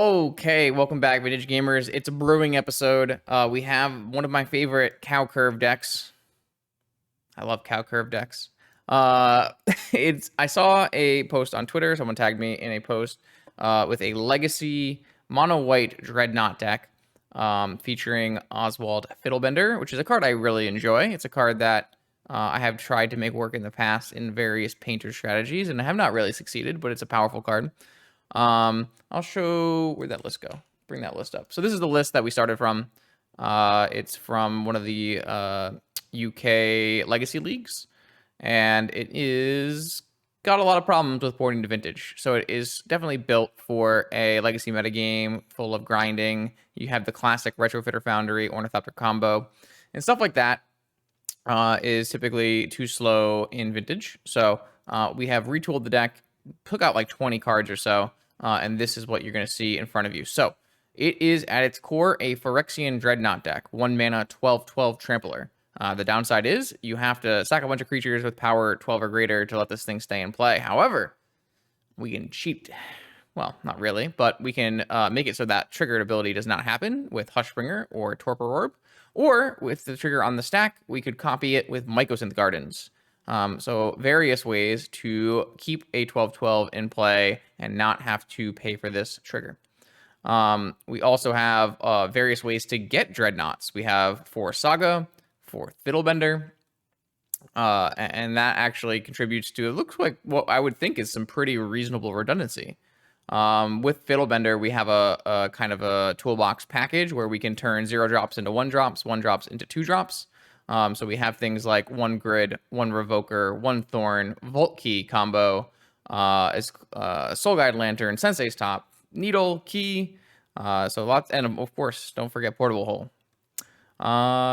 Okay, welcome back, Vintage Gamers. It's a brewing episode. We have one of my favorite cow curve decks. I love cow curve decks. Uh, I saw a post on Twitter. Someone tagged me in a post with a legacy mono white Dreadnought deck featuring Oswald Fiddlebender, which is a card I really enjoy. It's a card that I have tried to make work in the past in various painter strategies, and I have not really succeeded, but it's a powerful card. I'll show where'd that list go. Bring that list up. So this is the list that we started from. It's from one of the UK legacy leagues, and it is got a lot of problems with porting to vintage. So it is definitely built for a legacy metagame full of grinding. You have the classic Retrofitter Foundry, Ornithopter combo, and stuff like that is typically too slow in vintage. So we have retooled the deck, took out like 20 cards or so, and this is what you're going to see in front of you. So it is at its core a Phyrexian Dreadnought deck, 1 mana, 12/12 Trampler. The downside is you have to sack a bunch of creatures with power 12 or greater to let this thing stay in play. However, we can cheat. Well, not really, but we can make it so that triggered ability does not happen with Hushbringer or Torpor Orb, or with the trigger on the stack, we could copy it with Mycosynth Gardens. So various ways to keep a 12/12 in play and not have to pay for this trigger. We also have various ways to get Dreadnoughts. We have for Saga, for Fiddlebender, and that actually contributes to, it looks like what I would think is some pretty reasonable redundancy. With Fiddlebender, we have a kind of a toolbox package where we can turn 0-drops into 1-drops, 1-drops into 2-drops. So we have things like 1 Grid, 1 Revoker, 1 Thorn, Vault Key combo, Soul Guide Lantern, Sensei's Top, Needle, Key, so lots, and of course, don't forget Portable Hole.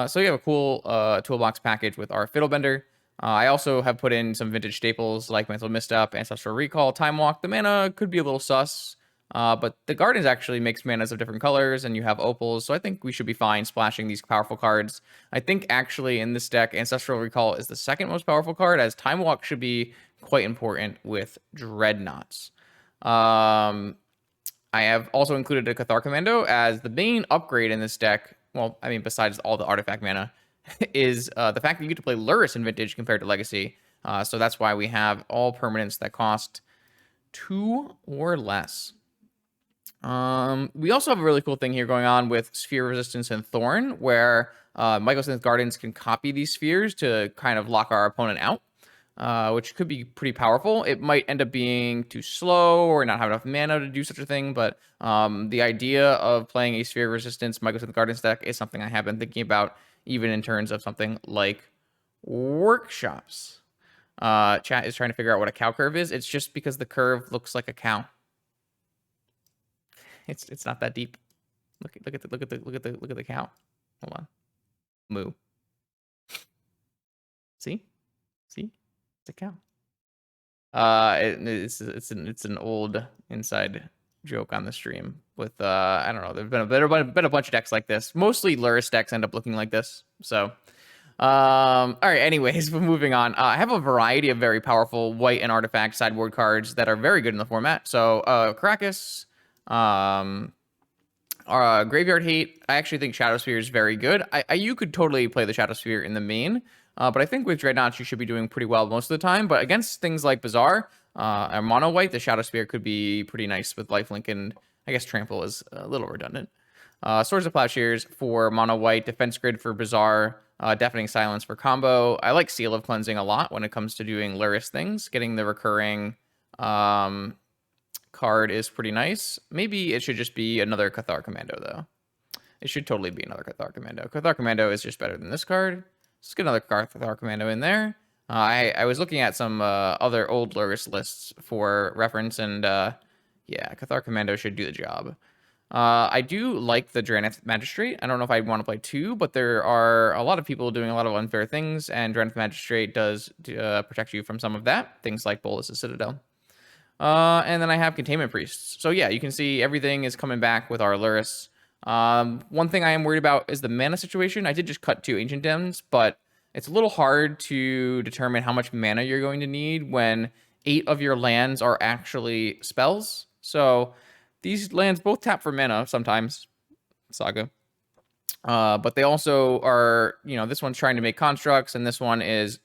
So you have a cool toolbox package with our Fiddlebender. I also have put in some vintage staples like Mental Misstep, Ancestral Recall, Time Walk. The mana could be a little sus, but the Gardens actually makes manas of different colors, and you have opals, so I think we should be fine splashing these powerful cards. I think actually in this deck, Ancestral Recall is the second most powerful card, as Time Walk should be quite important with Dreadnoughts. I have also included a Cathar Commando as the main upgrade in this deck. Well, I mean, besides all the artifact mana, is the fact that you get to play Lurrus in Vintage compared to Legacy. So that's why we have all permanents that cost 2 or less. We also have a really cool thing here going on with Sphere Resistance and Thorn, where Mycosynth Gardens can copy these spheres to kind of lock our opponent out, which could be pretty powerful. It might end up being too slow or not have enough mana to do such a thing, but the idea of playing a Sphere Resistance Mycosynth Gardens deck is something I have been thinking about, even in terms of something like workshops. Chat is trying to figure out what a cow curve is. It's just because the curve looks like a cow. It's not that deep. Look at the cow. Hold on. Moo. See? It's a cow. It's an old inside joke on the stream with I don't know. There's been a bunch of decks like this. Mostly Lurrus decks end up looking like this. So all right, anyways, we're moving on. I have a variety of very powerful white and artifact sideboard cards that are very good in the format. So Caracas, Graveyard Hate. I actually think Shadow Sphere is very good. You could totally play the Shadow Sphere in the main, but I think with Dreadnought you should be doing pretty well most of the time. But against things like Bazaar or Mono White, the Shadow Sphere could be pretty nice with Lifelink, and I guess Trample is a little redundant. Swords of Plowshares for Mono White, Defense Grid for Bazaar, Deafening Silence for combo. I like Seal of Cleansing a lot when it comes to doing Lurrus things. Getting the recurring card is pretty nice. Maybe it should just be another Cathar Commando, though. It should totally be another Cathar Commando. Cathar Commando is just better than this card. Let's get another Cathar Commando in there. I was looking at some other old Lurrus lists for reference, and yeah, Cathar Commando should do the job. I do like the Dreadnought Magistrate. I don't know if I'd want to play 2, but there are a lot of people doing a lot of unfair things, and Dreadnought Magistrate does protect you from some of that. Things like Bolas' Citadel. And then I have Containment Priests. So yeah, you can see everything is coming back with our Lurrus. One thing I am worried about is the mana situation. I did just cut 2 Ancient Gems, but it's a little hard to determine how much mana you're going to need when 8 of your lands are actually spells. So these lands both tap for mana sometimes, Saga. But they also are, you know, this one's trying to make constructs, and this one is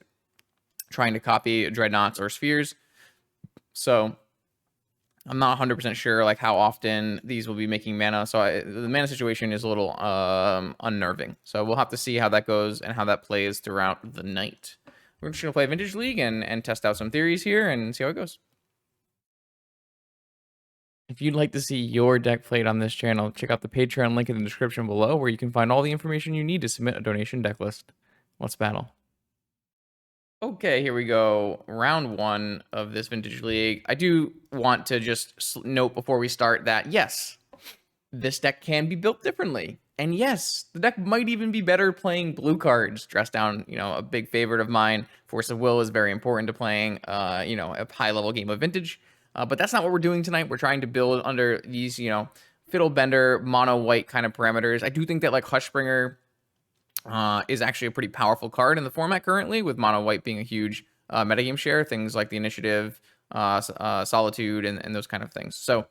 trying to copy Dreadnoughts or Spheres. So I'm not 100% sure like how often these will be making mana. So the mana situation is a little unnerving. So we'll have to see how that goes and how that plays throughout the night. We're just gonna play Vintage League and test out some theories here and see how it goes. If you'd like to see your deck played on this channel, check out the Patreon link in the description below, where you can find all the information you need to submit a donation deck list. Let's battle. Okay, here we go. Round 1 of this Vintage League. I do want to just note before we start that, yes, this deck can be built differently. And yes, the deck might even be better playing blue cards. Dress Down, you know, a big favorite of mine. Force of Will is very important to playing, you know, a high-level game of Vintage. But that's not what we're doing tonight. We're trying to build under these, you know, Fiddlebender, mono-white kind of parameters. I do think that, like, Hushbringer is actually a pretty powerful card in the format currently, with mono-white being a huge metagame share. Things like the Initiative, Solitude, and those kind of things. So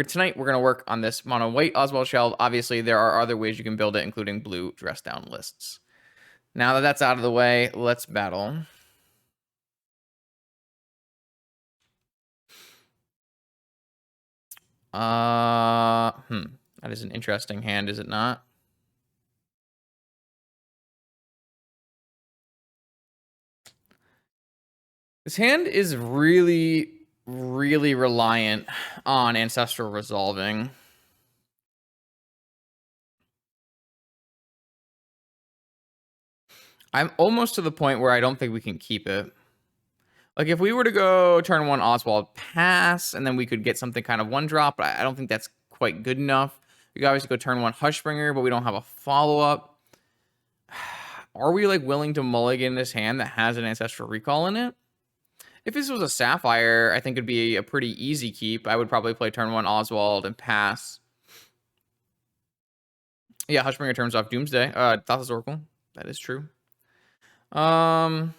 tonight we're going to work on this mono-white Oswald Shell. Obviously, there are other ways you can build it, including blue dress-down lists. Now that that's out of the way, let's battle. That is an interesting hand, is it not? This hand is really, really reliant on Ancestral Resolving. I'm almost to the point where I don't think we can keep it. Like, if we were to go turn 1 Oswald pass, and then we could get something kind of 1-drop, but I don't think that's quite good enough. We could obviously go turn 1 Hushbringer, but we don't have a follow-up. Are we, like, willing to mulligan this hand that has an Ancestral Recall in it? If this was a Sapphire, I think it'd be a pretty easy keep. I would probably play turn 1 Oswald and pass. Yeah, Hushbringer turns off Doomsday. Thassa's Oracle. That is true. I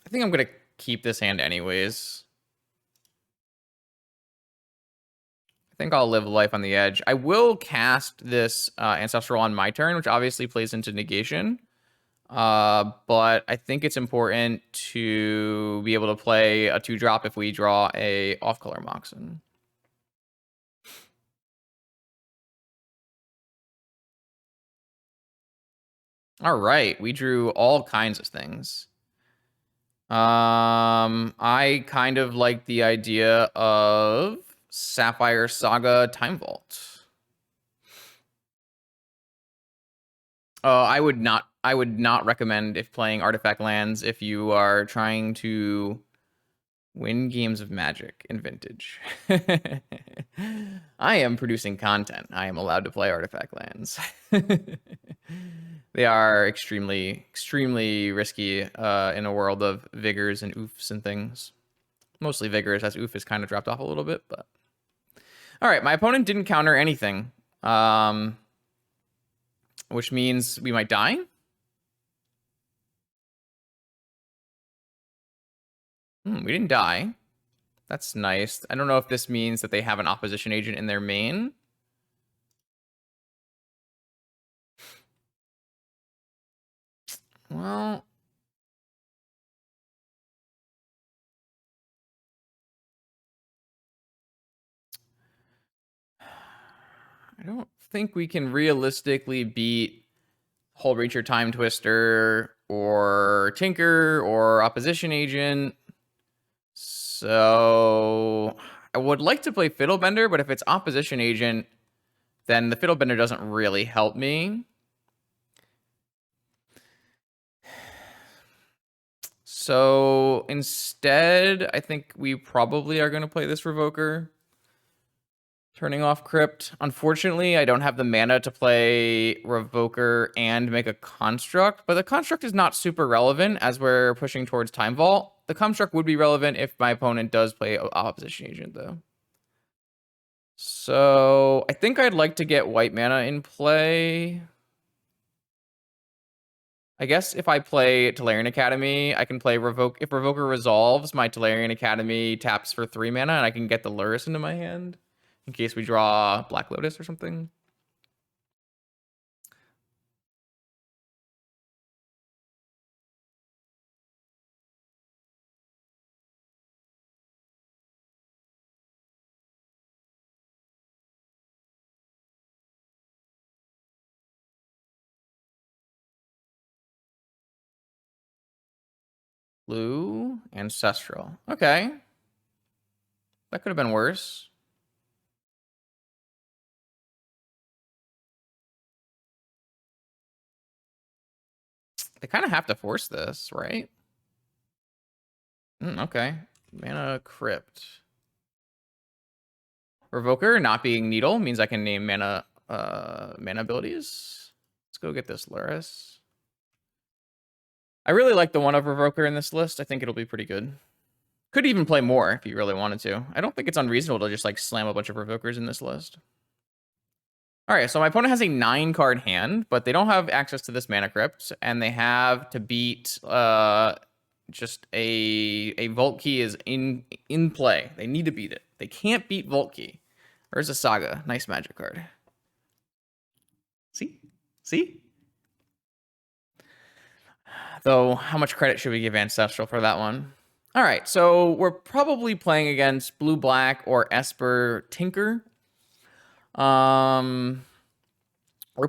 think I'm gonna keep this hand anyways. I think I'll live life on the edge. I will cast this Ancestral on my turn, which obviously plays into negation. But I think it's important to be able to play a 2-drop if we draw a off-color Moxen. All right, we drew all kinds of things. I kind of like the idea of Sapphire Saga Time Vault. I would not recommend if playing artifact lands if you are trying to win games of Magic in Vintage. I am producing content. I am allowed to play artifact lands. They are extremely, extremely risky in a world of Vigors and Oofs and things. Mostly Vigors, as Oof has kind of dropped off a little bit, but... All right, my opponent didn't counter anything. Which means we might die. We didn't die. That's nice. I don't know if this means that they have an opposition agent in their main. Well... I don't think we can realistically beat Hullbreacher, Time Twister, or Tinker, or Opposition Agent. So I would like to play Fiddlebender, but if it's Opposition Agent, then the Fiddlebender doesn't really help me. So instead, I think we probably are going to play this Revoker. Turning off Crypt. Unfortunately, I don't have the mana to play Revoker and make a Construct, but the Construct is not super relevant as we're pushing towards Time Vault. The Construct would be relevant if my opponent does play Opposition Agent, though. So I think I'd like to get white mana in play. I guess if I play Tolarian Academy, I can play Revoke. If Revoker resolves, my Tolarian Academy taps for 3 mana, and I can get the Lurrus into my hand. in case we draw Black Lotus or something. Blue, Ancestral. Okay. That could have been worse. They kind of have to force this, right? Okay. Mana Crypt. Revoker not being Needle means I can name mana abilities. Let's go get this Luris. I really like the 1-of Revoker in this list. I think it'll be pretty good. Could even play more if you really wanted to. I don't think it's unreasonable to just like slam a bunch of Revokers in this list. All right, so my opponent has a 9-card hand, but they don't have access to this Mana Crypt, and they have to beat just a Vault Key is in play. They need to beat it. They can't beat Vault Key. Where's a Saga? Nice magic card. See? See? Though, how much credit should we give Ancestral for that one? All right, so we're probably playing against Blue-Black or Esper Tinker. We're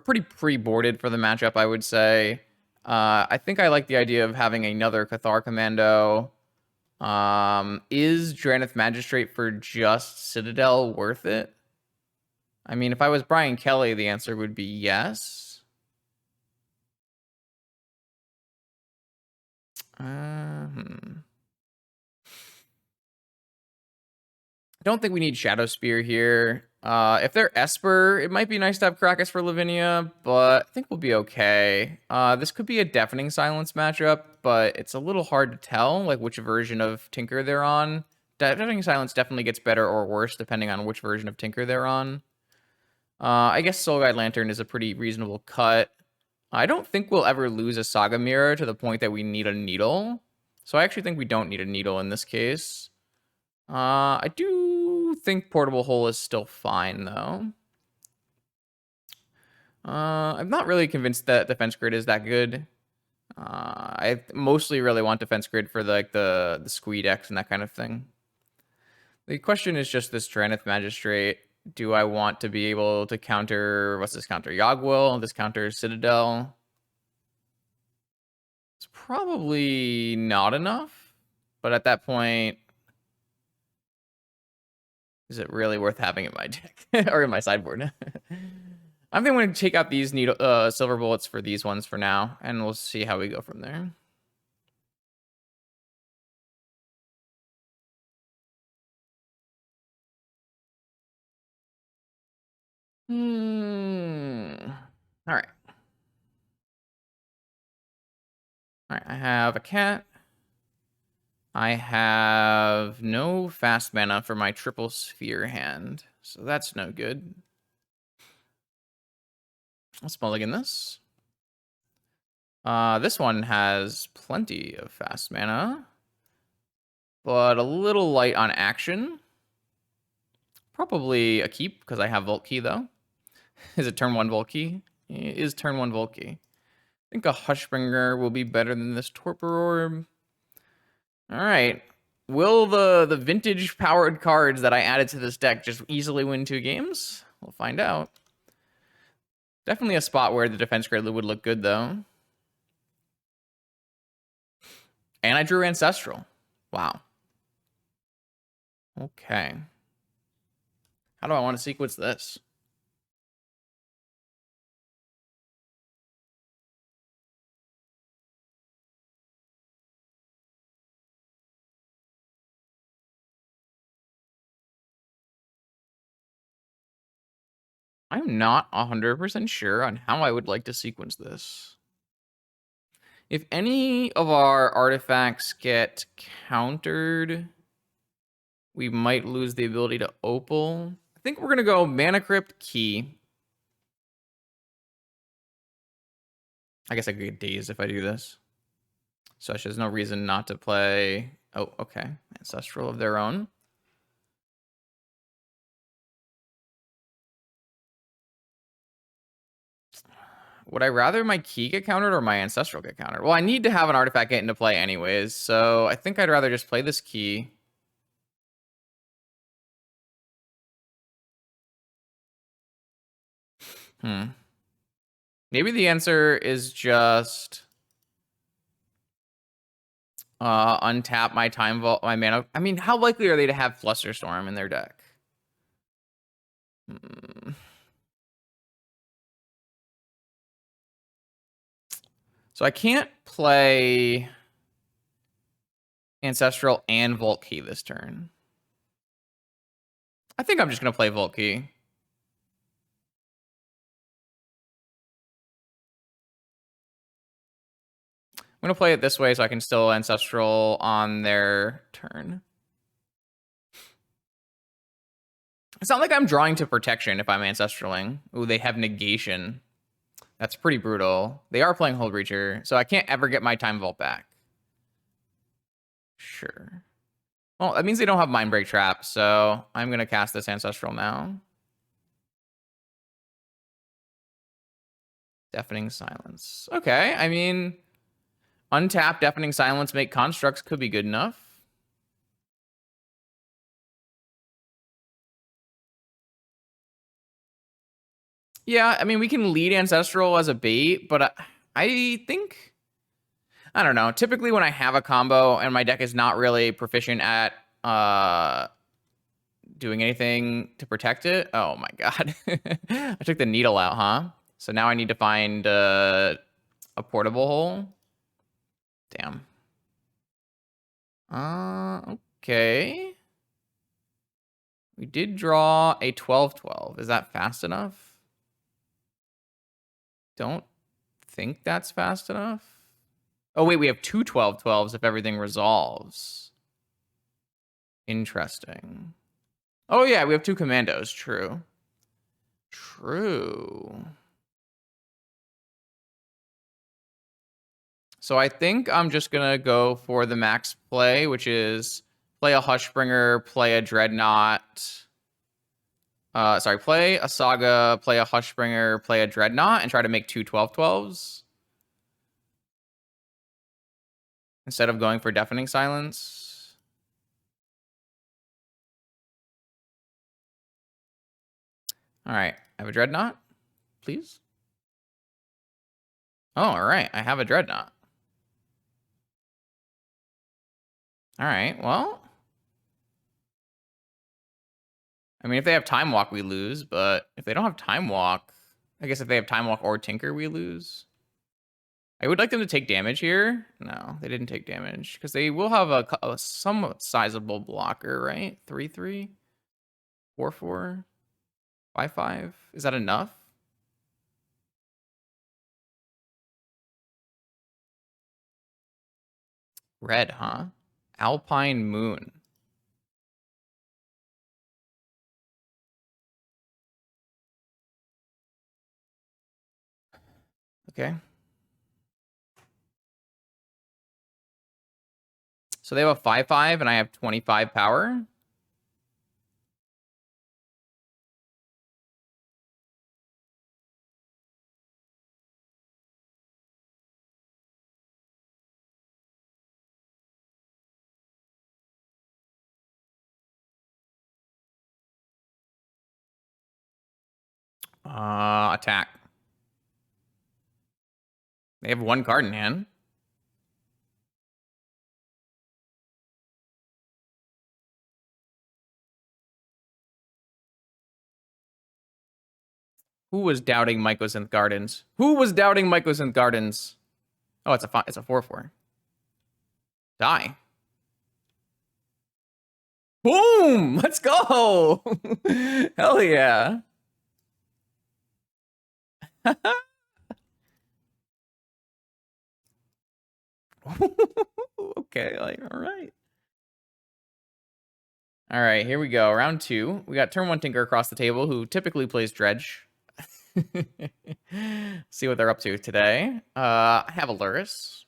pretty pre-boarded for the matchup, I would say. I think I like the idea of having another Cathar Commando. Is Dreadnought Magistrate for just Citadel worth it? I mean, if I was Brian Kelly, the answer would be yes. I don't think we need Shadow Spear here. If they're Esper, it might be nice to have Krakus for Lavinia, but I think we'll be okay. This could be a Deafening Silence matchup, but it's a little hard to tell, like, which version of Tinker they're on. Deafening Silence definitely gets better or worse depending on which version of Tinker they're on. I guess Soul Guide Lantern is a pretty reasonable cut. I don't think we'll ever lose a Saga Mirror to the point that we need a Needle. So I actually think we don't need a Needle in this case. I do think Portable Hole is still fine, though. I'm not really convinced that Defense Grid is that good. I mostly really want Defense Grid for the Squee decks and that kind of thing. The question is just this Dreadnought Magistrate. Do I want to be able to counter... What's this counter? Yogwill. This counters Citadel. It's probably not enough. But at that point... Is it really worth having in my deck? Or in my sideboard? I'm going to take out these silver bullets for these ones for now, and we'll see how we go from there. All right. All right, I have a cat. I have no fast mana for my triple sphere hand, so that's no good. Let's mulligan this. This one has plenty of fast mana, but a little light on action. Probably a keep, because I have Vault Key, though. Is it turn 1 Vault Key? It is turn 1 Vault Key. I think a Hushbringer will be better than this Torpor Orb. All right. Will the vintage powered cards that I added to this deck just easily win 2 games? We'll find out. Definitely a spot where the defense grid would look good, though. And I drew Ancestral. Wow. Okay. How do I want to sequence this? I'm not 100% sure on how I would like to sequence this. If any of our artifacts get countered, we might lose the ability to Opal. I think we're going to go Mana Crypt, Key. I guess I could get dazed if I do this. So there's no reason not to play... Oh, okay. Ancestral of their own. Would I rather my key get countered or my ancestral get countered? Well, I need to have an artifact get into play anyways, so I think I'd rather just play this key. Maybe the answer is just untap my time vault, my mana. I mean, how likely are they to have Flusterstorm in their deck? So I can't play Ancestral and Vault Key this turn. I think I'm just going to play Vault Key. I'm going to play it this way so I can still Ancestral on their turn. It's not like I'm drawing to protection if I'm Ancestraling. Ooh, they have negation. That's pretty brutal. They are playing Hull Breacher, so I can't ever get my Time Vault back. Sure. Well, that means they don't have Mindbreak Trap, so I'm going to cast this Ancestral now. Deafening Silence. Okay, I mean, untap Deafening Silence, make constructs could be good enough. Yeah, I mean, we can lead Ancestral as a bait, but I think, I don't know. Typically when I have a combo and my deck is not really proficient at doing anything to protect it. Oh my god. I took the needle out, huh? So now I need to find a portable hole. Damn. Okay. We did draw a 12-12. Is that fast enough? Don't think that's fast enough. Oh, wait, we have two 12-12s if everything resolves. Interesting. Oh, yeah, we have two commandos. True. True. So I think I'm just going to go for the max play, which is play a Hushbringer, play a Dreadnought. Play a Saga, play a Hushbringer, play a Dreadnought, and try to make two 12-12s. Instead of going for Deafening Silence. All right, I have a Dreadnought, please. Oh, all right, I have a Dreadnought. All right, well. I mean, if they have Time Walk, we lose, but if they don't have Time Walk, I guess if they have Time Walk or Tinker, we lose. I would like them to take damage here. No, they didn't take damage because they will have a somewhat sizable blocker, right? 3/3, 4/4, 5/5. Is that enough? Red, huh? Alpine Moon. Okay. So they have a 5/5 and I have 25 power. Attack. They have one card in hand. Who was doubting Mycosynth Gardens? Who was doubting Mycosynth Gardens? Oh, it's a 4/4. Die. Boom! Let's go! Hell yeah. Okay, like, all right. All right, here we go. Round 2. We got turn 1 Tinker across the table, who typically plays Dredge. See what they're up to today. I have a Luris.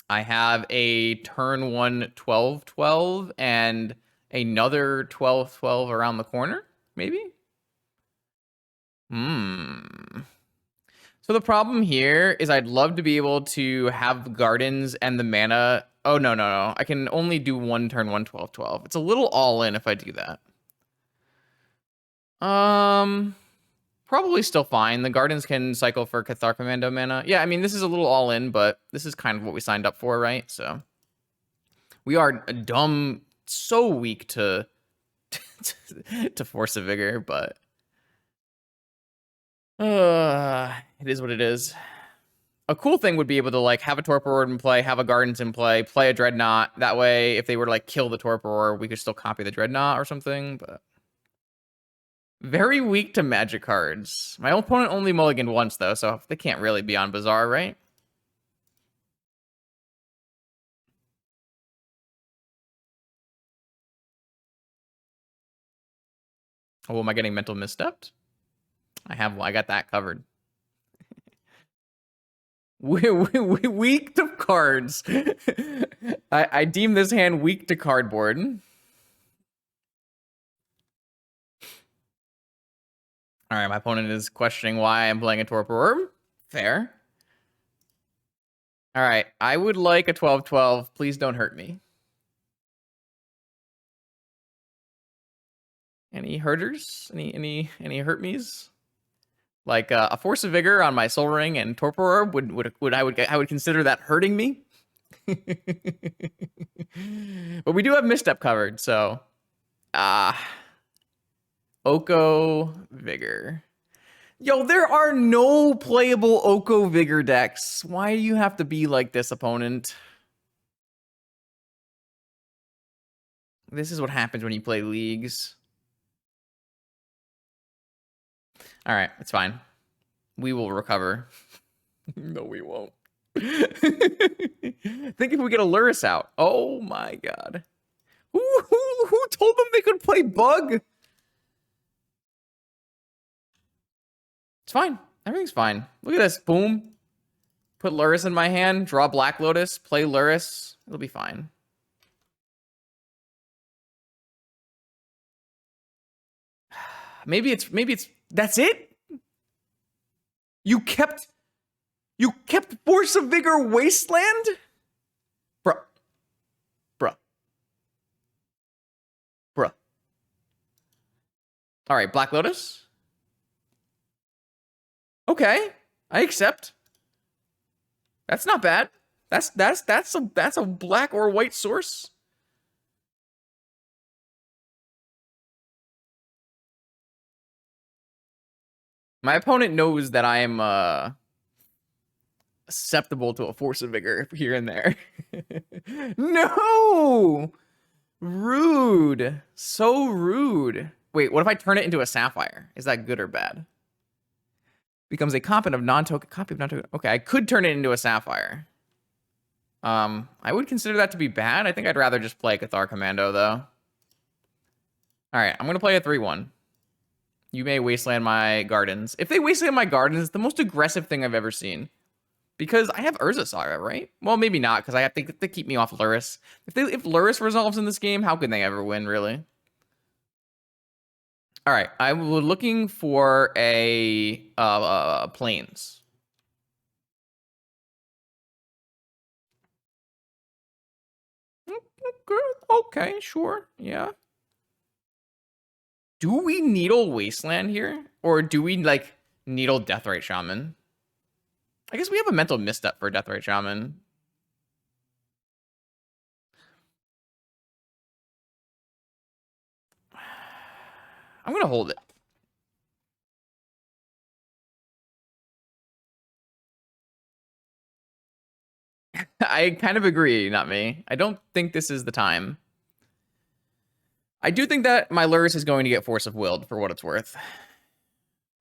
I have a turn 1 12-12 and another 12-12 around the corner, maybe? So the problem here is I'd love to be able to have gardens and the mana. Oh, no, no, no. I can only do one turn, 1, 12, 12. It's a little all in if I do that. Probably still fine. The gardens can cycle for Cathar Commando mana. Yeah, I mean, this is a little all in, but this is kind of what we signed up for, right? So we are dumb, so weak to to Force of Vigor, but it is what it is. A cool thing would be able to like have a Torpor in play, have a Gardens in play a Dreadnought. That way, if they were to like kill the Torpor, we could still copy the Dreadnought or something. But very weak to magic cards. My opponent only mulliganed once though, so they can't really be on Bazaar, right? Oh, am I getting mental misstepped? I got that covered. Weak to cards. I deem this hand weak to cardboard. All right, my opponent is questioning why I'm playing a Torpor Orb. Fair. All right, I would like a 12/12. Please don't hurt me. Any hurters? Any hurt me's? Like a Force of Vigor on my Soul Ring and Torpor Orb I would consider that hurting me. But we do have misstep covered, so Oko Vigor. Yo, there are no playable Oko Vigor decks. Why do you have to be like this, opponent? This is what happens when you play leagues. All right, it's fine. We will recover. No, we won't. Think if we get a Luris out. Oh my god. Who told them they could play Bug? It's fine. Everything's fine. Look at this. Boom. Put Luris in my hand. Draw Black Lotus. Play Luris. It'll be fine. Maybe it's that's it? You kept Force of Vigor Wasteland? Bruh. All right, Black Lotus. Okay, I accept. That's not bad. That's a black or white source. My opponent knows that I am susceptible to a Force of Vigor here and there. No! Rude. So rude. Wait, what if I turn it into a Sapphire? Is that good or bad? Becomes a copy of non-token. Okay, I could turn it into a Sapphire. I would consider that to be bad. I think I'd rather just play Cathar Commando, though. All right, I'm going to play a 3/1. You may wasteland my gardens. If they wasteland my gardens, it's the most aggressive thing I've ever seen. Because I have Urza Saga, right? Well, maybe not, because I have to keep me off Luris. If Luris resolves in this game, how can they ever win, really? All right, I'm looking for a Plains. Okay, sure, yeah. Do we needle Wasteland here? Or do we, like, needle Deathrite Shaman? I guess we have a mental misstep for Deathrite Shaman. I'm going to hold it. I kind of agree, not me. I don't think this is the time. I do think that my Luris is going to get Force of Willed, for what it's worth.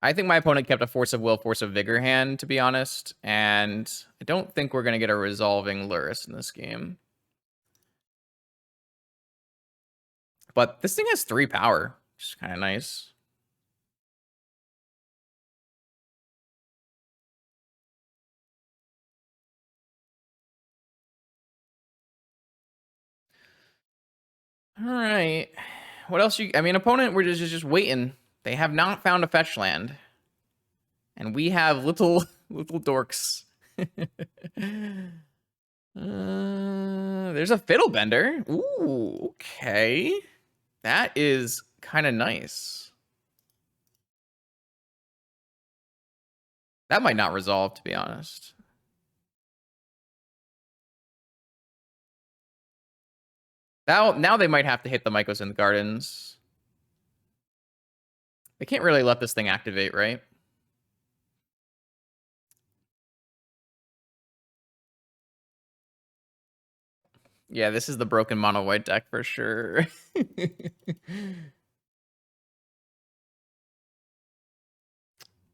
I think my opponent kept a Force of Will, Force of Vigor hand, to be honest, and I don't think we're going to get a resolving Luris in this game. But this thing has 3 power, which is kind of nice. All right. What else I mean, opponent, we're just waiting. They have not found a fetch land. And we have little Little dorks. There's a Fiddlebender. Ooh, okay. That is kind of nice. That might not resolve, to be honest. Now they might have to hit the Mycos in the Gardens. They can't really let this thing activate, right? Yeah, this is the broken mono white deck for sure.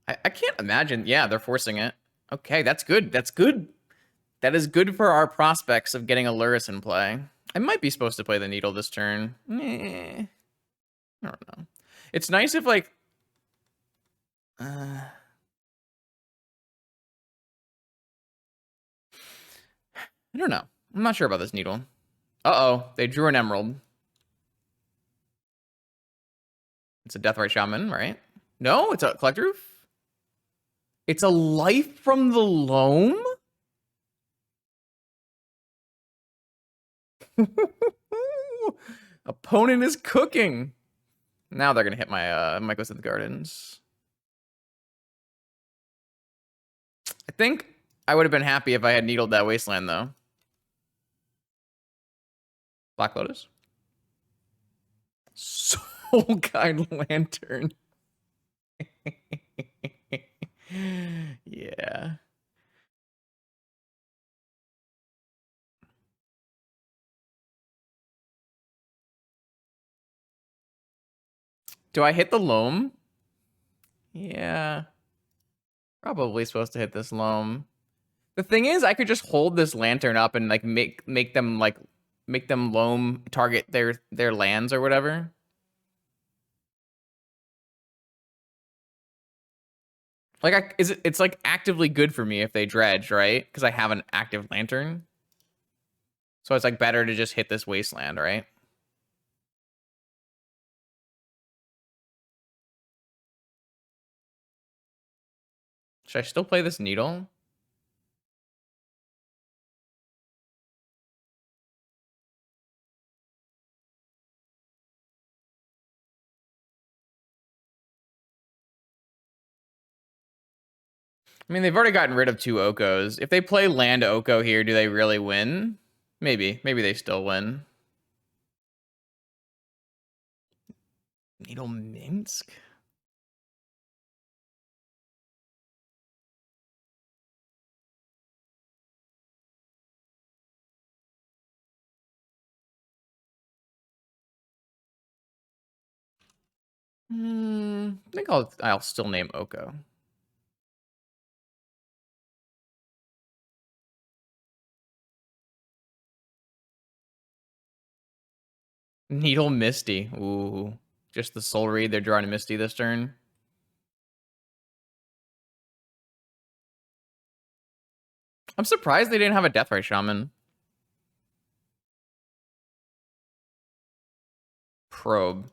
I can't imagine. Yeah, they're forcing it. Okay, that's good. That's good. That is good for our prospects of getting a Lurrus in play. I might be supposed to play the Needle this turn. I don't know. It's nice if, like... I don't know. I'm not sure about this Needle. Uh-oh. They drew an Emerald. It's a Deathrite Shaman, right? No, it's a Collector Roof? It's a Life from the Loam? Opponent is cooking. Now they're going to hit my Mycos in the Gardens. I think I would have been happy if I had needled that Wasteland, though. Black Lotus. Soul Guide Lantern. Yeah. Do I hit the Loam? Yeah. Probably supposed to hit this Loam. The thing is, I could just hold this Lantern up and like make them Loam target their lands or whatever. Like, it's like actively good for me if they dredge, right? Because I have an active Lantern. So it's like better to just hit this Wasteland, right? Should I still play this Needle? I mean, they've already gotten rid of 2 Okos. If they play land Oko here, do they really win? Maybe. Maybe they still win. Needle Minsk? I think I'll still name Oko. Needle Misty. Ooh. Just the Soul Read. They're drawing a Misty this turn. I'm surprised they didn't have a Deathrite Shaman. Probe.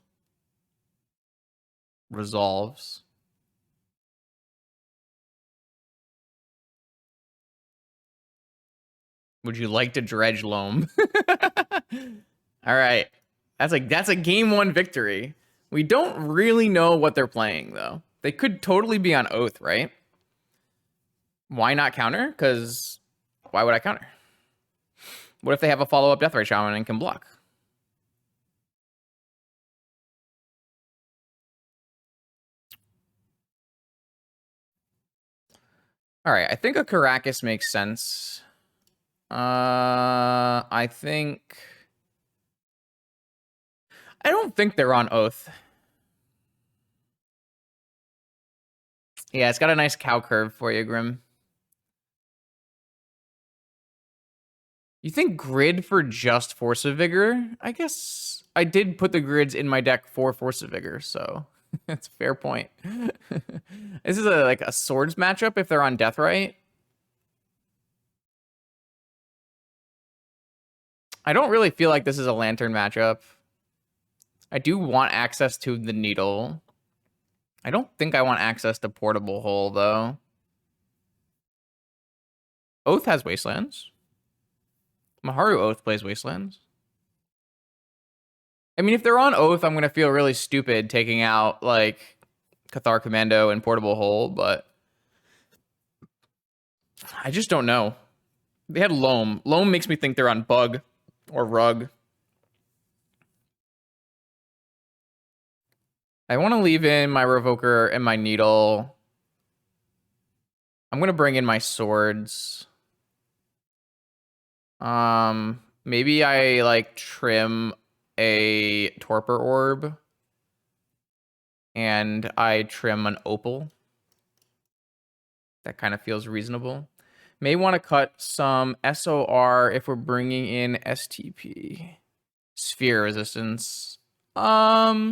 Resolves. Would you like to dredge Loam? All right. That's a game 1 victory. We don't really know what they're playing, though. They could totally be on Oath, right? Why not counter? Because why would I counter? What if they have a follow-up Deathrite Shaman and can block? All right, I think a Caracas makes sense. I don't think they're on Oath. Yeah, it's got a nice cow curve for you, Grim. You think grid for just Force of Vigor? I guess I did put the grids in my deck for Force of Vigor, so that's a fair point. This is like a swords matchup if they're on Deathrite. I don't really feel like this is a Lantern matchup. I do want access to the Needle. I don't think I want access to Portable Hole, though. Oath has Wastelands. Maharu Oath plays Wastelands. I mean, if they're on Oath, I'm going to feel really stupid taking out, like, Cathar Commando and Portable Hole, but I just don't know. They had Loam. Loam makes me think they're on Bug or Rug. I want to leave in my Revoker and my Needle. I'm going to bring in my swords. Maybe I, like, trim a Torpor Orb. And I trim an Opal. That kind of feels reasonable. May want to cut some SOR if we're bringing in STP. Sphere resistance. Yeah,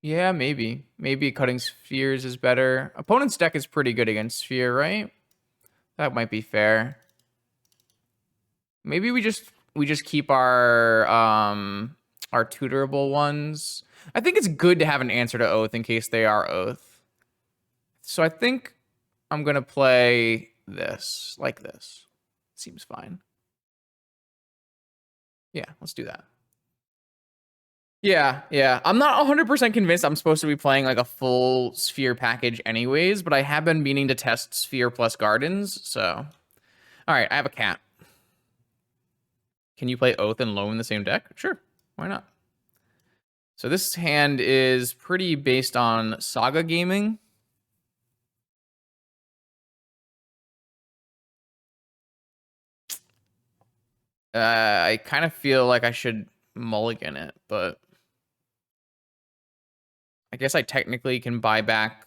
maybe. Maybe cutting spheres is better. Opponent's deck is pretty good against sphere, right? That might be fair. Maybe we just keep our tutorable ones. I think it's good to have an answer to Oath in case they are Oath. So I think I'm gonna play this, like this. Seems fine. Yeah, let's do that. Yeah. I'm not 100% convinced I'm supposed to be playing like a full Sphere package anyways, but I have been meaning to test Sphere plus Gardens, so. All right, I have a cat. Can you play Oath and Loam in the same deck? Sure, why not? So this hand is pretty based on Saga gaming. I kind of feel like I should mulligan it, but I guess I technically can buy back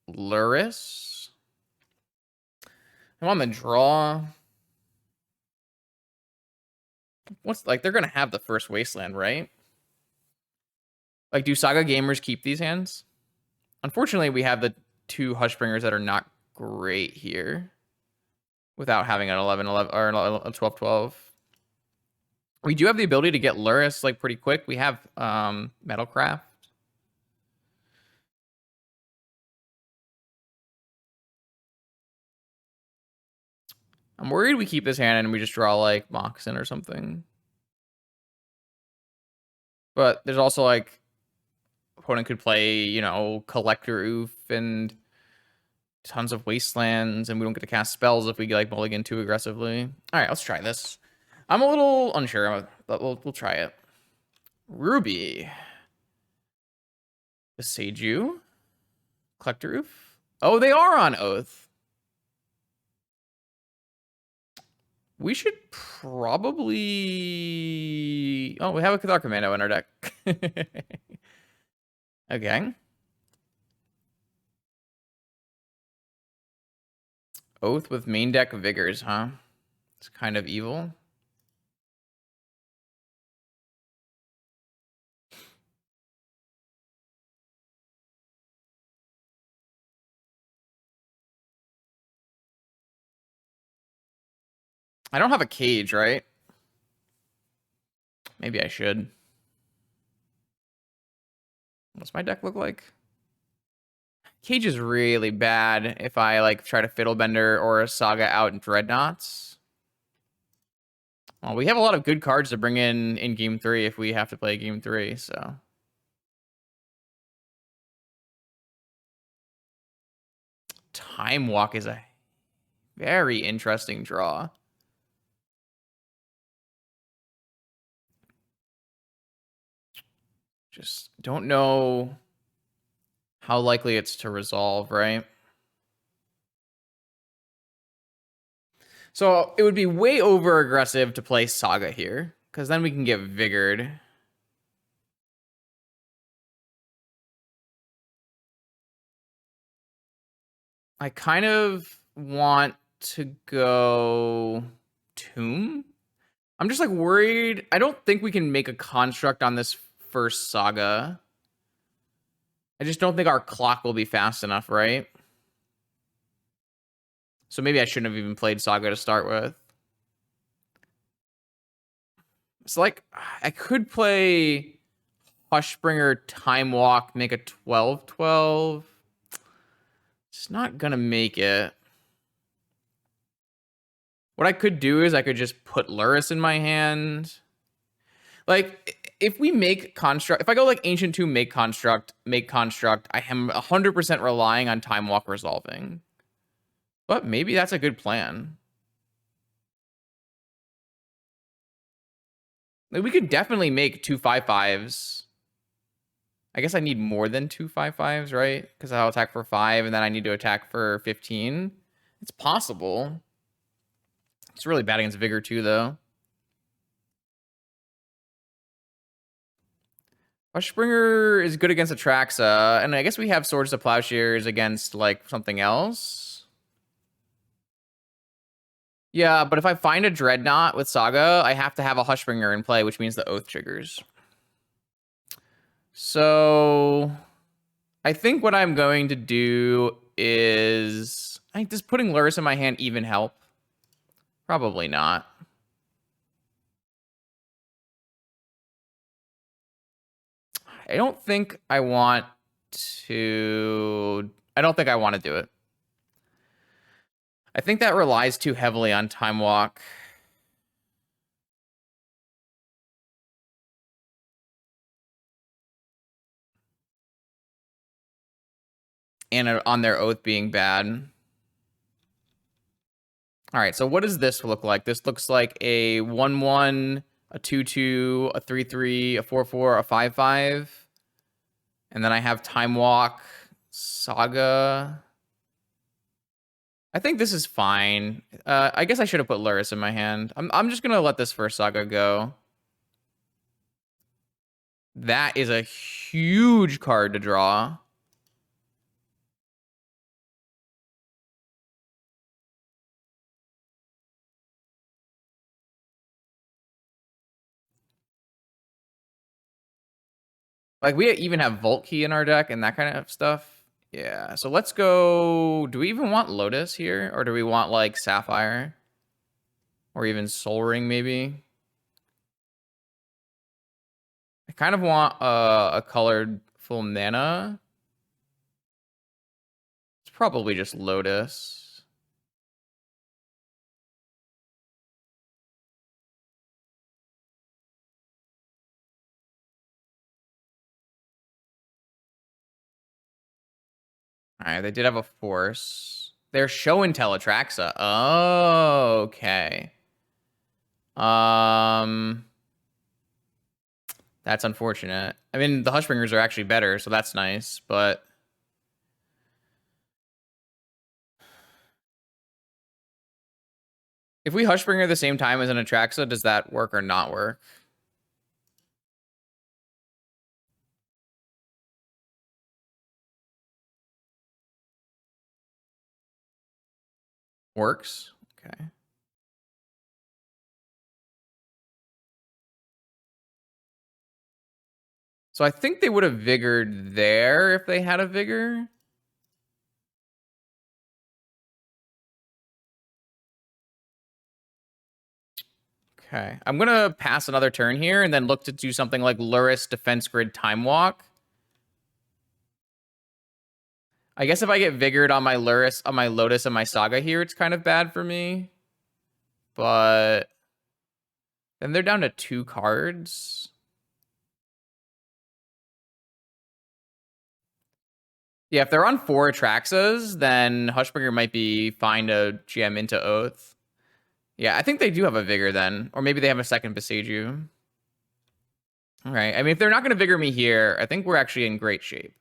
Luris. I'm on the draw. What's like they're gonna have the first Wasteland, right? Like, do Saga gamers keep these hands? Unfortunately, we have the two Hushbringers that are not great here without having an 11-11 or a 12-12. We do have the ability to get Luris like pretty quick. We have Metalcraft. I'm worried we keep this hand and we just draw like Moxen or something. But there's also like opponent could play, you know, Collector Oof and tons of Wastelands, and we don't get to cast spells if we like mulligan too aggressively. All right, let's try this. I'm a little unsure, but we'll try it. Ruby. Seiju. Collector Oof. Oh, they are on Oath. We should probably... Oh, we have a Cathar Commando in our deck. Okay. Oath with main deck Vigors, huh? It's kind of evil. I don't have a cage, right? Maybe I should. What's my deck look like? Cage is really bad if I like try to Fiddlebender or a Saga out in Dreadnoughts. Well, we have a lot of good cards to bring in game 3 if we have to play game 3, so. Time Walk is a very interesting draw. Just don't know how likely it's to resolve, right? So it would be way over aggressive to play Saga here, because then we can get Vigored. I kind of want to go Tomb. I'm just like worried. I don't think we can make a construct on this first Saga. I just don't think our clock will be fast enough, right? So maybe I shouldn't have even played Saga to start with. It's like, I could play Hushbringer, Time Walk, make a 12-12. It's not gonna make it. What I could do is I could just put Luris in my hand. Like, if we make construct, if I go like Ancient Tomb, make construct, I am 100% relying on Time Walk resolving. But maybe that's a good plan. Like, we could definitely make 2/5/5s. I guess I need more than 2/5/5s, right? Because I'll attack for 5 and then I need to attack for 15. It's possible. It's really bad against Vigor too, though. Hushbringer is good against Atraxa, and I guess we have Swords to Plowshares against, like, something else. Yeah, but if I find a Dreadnought with Saga, I have to have a Hushbringer in play, which means the Oath triggers. So I think what I'm going to do is... I think, does putting Luris in my hand even help? Probably not. I don't think I want to... I don't think I want to do it. I think that relies too heavily on Time Walk. And on their Oath being bad. All right, so what does this look like? This looks like a 1/1, a 2/2, a 3/3, a 4/4, a 5/5. And then I have Time Walk, Saga. I think this is fine. I guess I should have put Luris in my hand. I'm just gonna let this first Saga go. That is a huge card to draw. Like, we even have Volt Key in our deck and that kind of stuff. Yeah, so let's go... Do we even want Lotus here? Or do we want, like, Sapphire? Or even Soul Ring, maybe? I kind of want a colored full mana. It's probably just Lotus. All right, they did have a Force. They're Show and Tell Atraxa. Oh, okay. That's unfortunate. I mean, the Hushbringers are actually better, so that's nice, but... If we Hushbringer at the same time as an Atraxa, does that work or not work? Works. Okay. So I think they would have Vigored there if they had a Vigor. Okay. I'm going to pass another turn here and then look to do something like Luris, Defense Grid, Time Walk. I guess if I get Vigored on my Luris, on my Lotus, and my Saga here, it's kind of bad for me. But then they're down to 2 cards. Yeah, if they're on 4 Atraxas, then Hushbringer might be fine to GM into Oath. Yeah, I think they do have a Vigor then. Or maybe they have a second Beseiju. All right. I mean, if they're not going to Vigor me here, I think we're actually in great shape.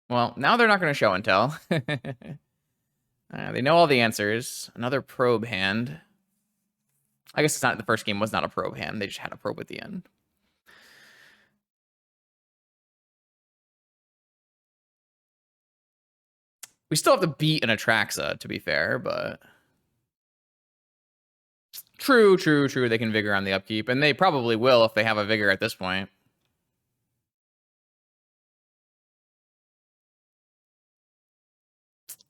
Well, now they're not going to Show and Tell. They know all the answers. Another probe hand. I guess it's not, the first game was not a probe hand. They just had a probe at the end. We still have to beat an Atraxa, to be fair, but... True. They can Vigor on the upkeep, and they probably will if they have a Vigor at this point.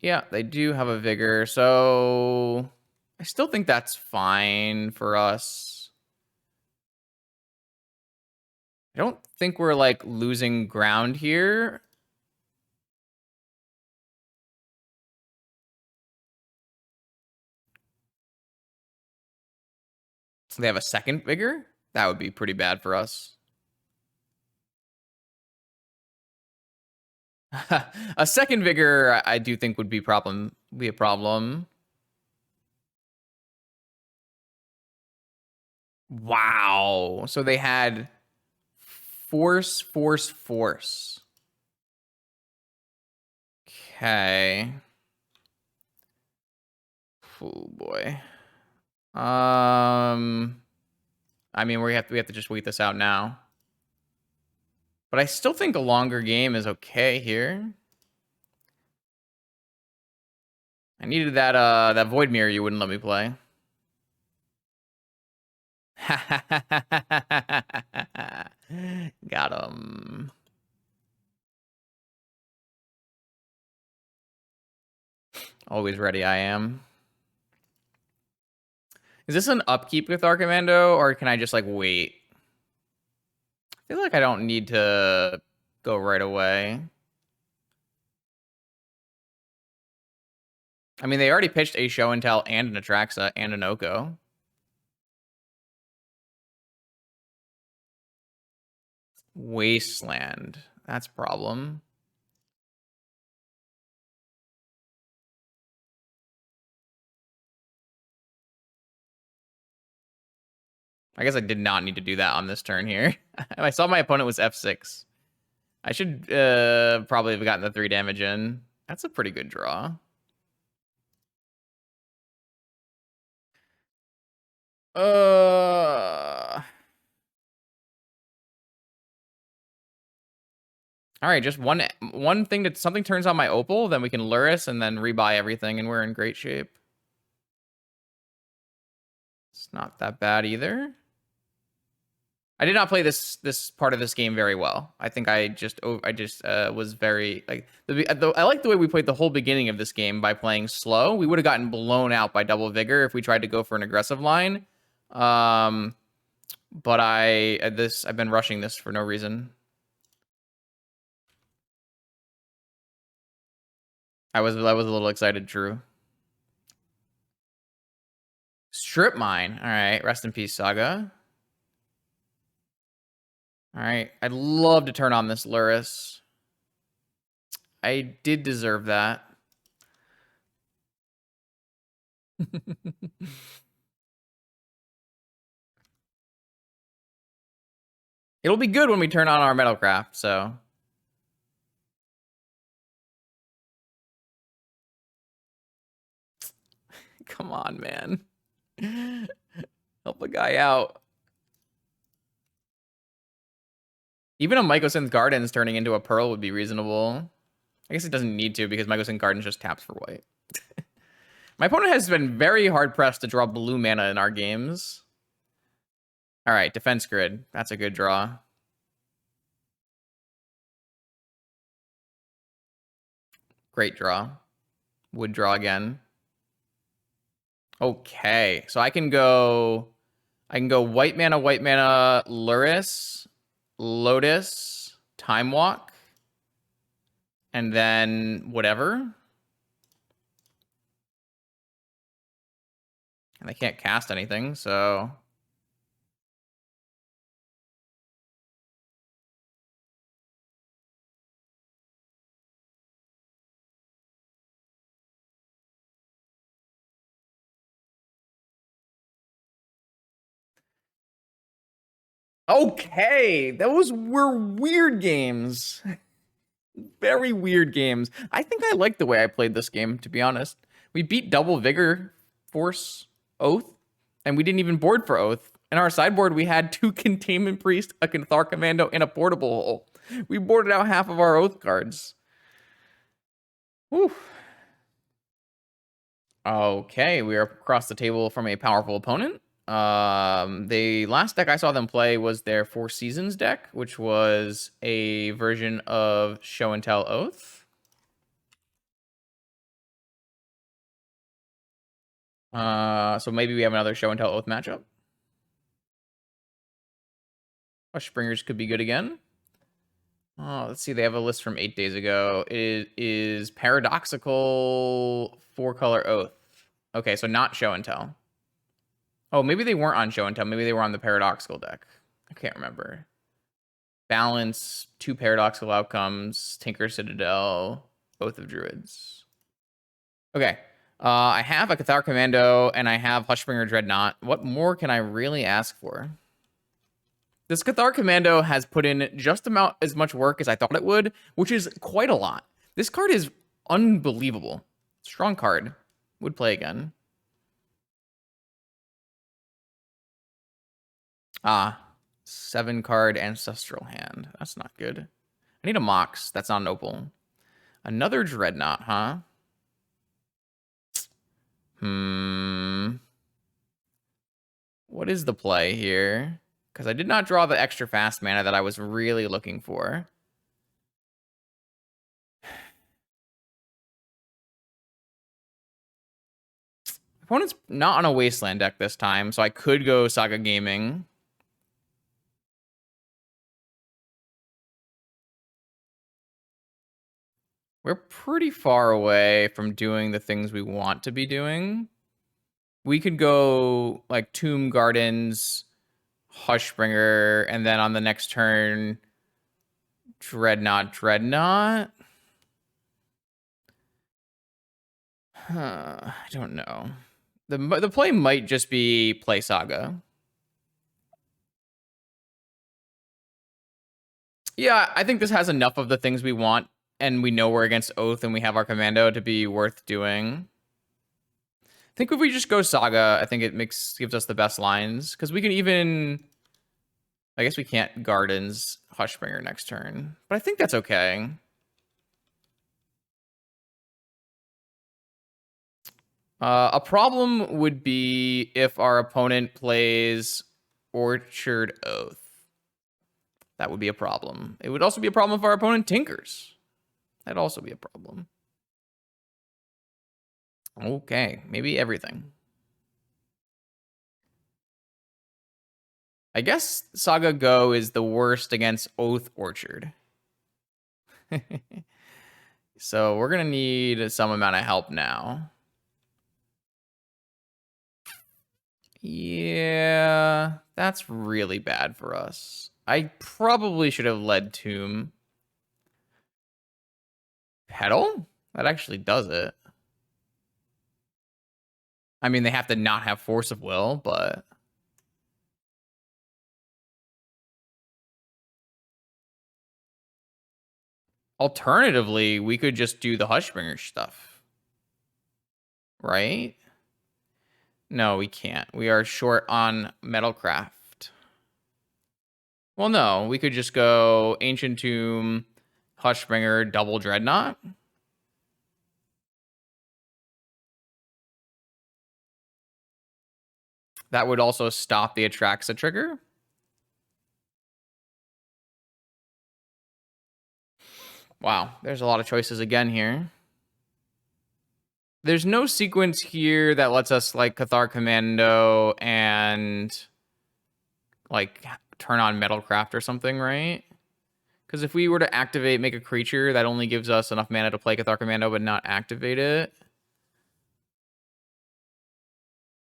Yeah, they do have a Vigor, so... I still think that's fine for us. I don't think we're, like, losing ground here. They have a second vigor? That would be pretty bad for us. A second vigor, I do think would be a problem. Wow. So they had force, force, force. Okay. Oh boy. I mean, we have to just wait this out now. But I still think a longer game is okay here. I needed that void mirror you wouldn't let me play. Got him. Always ready I am. Is this an upkeep with Archimando, or can I just, like, wait? I feel like I don't need to go right away. I mean, they already pitched a Show and Tell and an Atraxa and an Oko. Wasteland. That's a problem. I guess I did not need to do that on this turn here. I saw my opponent was F6. I should probably have gotten the 3 damage in. That's a pretty good draw. All right, just one thing that something turns on my Opal, then we can Luris and then rebuy everything, and we're in great shape. It's not that bad either. I did not play this part of this game very well. I think I just was very like I like the way we played the whole beginning of this game by playing slow. We would have gotten blown out by double vigor if we tried to go for an aggressive line. But I've been rushing this for no reason. I was a little excited, Drew. Strip mine. All right, rest in peace, Saga. All right, I'd love to turn on this Luris. I did deserve that. It'll be good when we turn on our Metalcraft, so. Come on, man. Help a guy out. Even a Mycosynth Gardens turning into a Pearl would be reasonable. I guess it doesn't need to because Mycosynth Gardens just taps for white. My opponent has been very hard-pressed to draw blue mana in our games. All right, Defense Grid. That's a good draw. Great draw. Would draw again. Okay, so I can go white mana, Luris, Lotus, Time Walk, and then whatever. And I can't cast anything, so. Okay, those were weird games. Very weird games. I think I like the way I played this game, to be honest. We beat Double Vigor, Force, Oath, and we didn't even board for Oath. In our sideboard, we had 2 Containment Priest, a Cathar Commando, and a Portable Hole. We boarded out half of our Oath cards. Whew. Okay, we are across the table from a powerful opponent. The last deck I saw them play was their Four Seasons deck, which was a version of Show and Tell Oath. So maybe we have another Show and Tell Oath matchup. Springers could be good again. Oh, let's see. They have a list from 8 days ago. It is Paradoxical 4-color Oath. Okay, so not Show and Tell. Oh, maybe they weren't on Show and Tell. Maybe they were on the Paradoxical deck. I can't remember. Balance, 2 Paradoxical Outcomes, Tinker Citadel, Oath of Druids. Okay. I have a Cathar Commando, and I have Hushbringer Dreadnought. What more can I really ask for? This Cathar Commando has put in just about as much work as I thought it would, which is quite a lot. This card is unbelievable. Strong card. Would play again. Ah, 7-card Ancestral Hand. That's not good. I need a Mox. That's not an Opal. Another Dreadnought, huh? What is the play here? Because I did not draw the extra fast mana that I was really looking for. Opponent's not on a Wasteland deck this time, so I could go Saga Gaming. We're pretty far away from doing the things we want to be doing. We could go like Tomb Gardens, Hushbringer, and then on the next turn, Dreadnought. I don't know. The play might just be play Saga. Yeah, I think this has enough of the things we want, and we know we're against Oath, and we have our Commando to be worth doing. I think if we just go Saga, I think it gives us the best lines, because we can even... I guess we can't Gardens Hushbringer next turn, but I think that's okay. A problem would be if our opponent plays Orchard Oath. That would be a problem. It would also be a problem if our opponent tinkers. That'd also be a problem. Okay, maybe everything. I guess Saga Go is the worst against Oath Orchard. So we're going to need some amount of help now. Yeah, that's really bad for us. I probably should have led Tomb. Petal? That actually does it. I mean, they have to not have Force of Will, but... Alternatively, we could just do the Hushbringer stuff. Right? No, we can't. We are short on Metalcraft. Well, no. We could just go Ancient Tomb, Hushbringer, double Dreadnought. That would also stop the Atraxa trigger. Wow, there's a lot of choices again here. There's no sequence here that lets us like Cathar Commando and like turn on Metalcraft or something, right? Because if we were to activate, make a creature, that only gives us enough mana to play Cathar Commando but not activate it.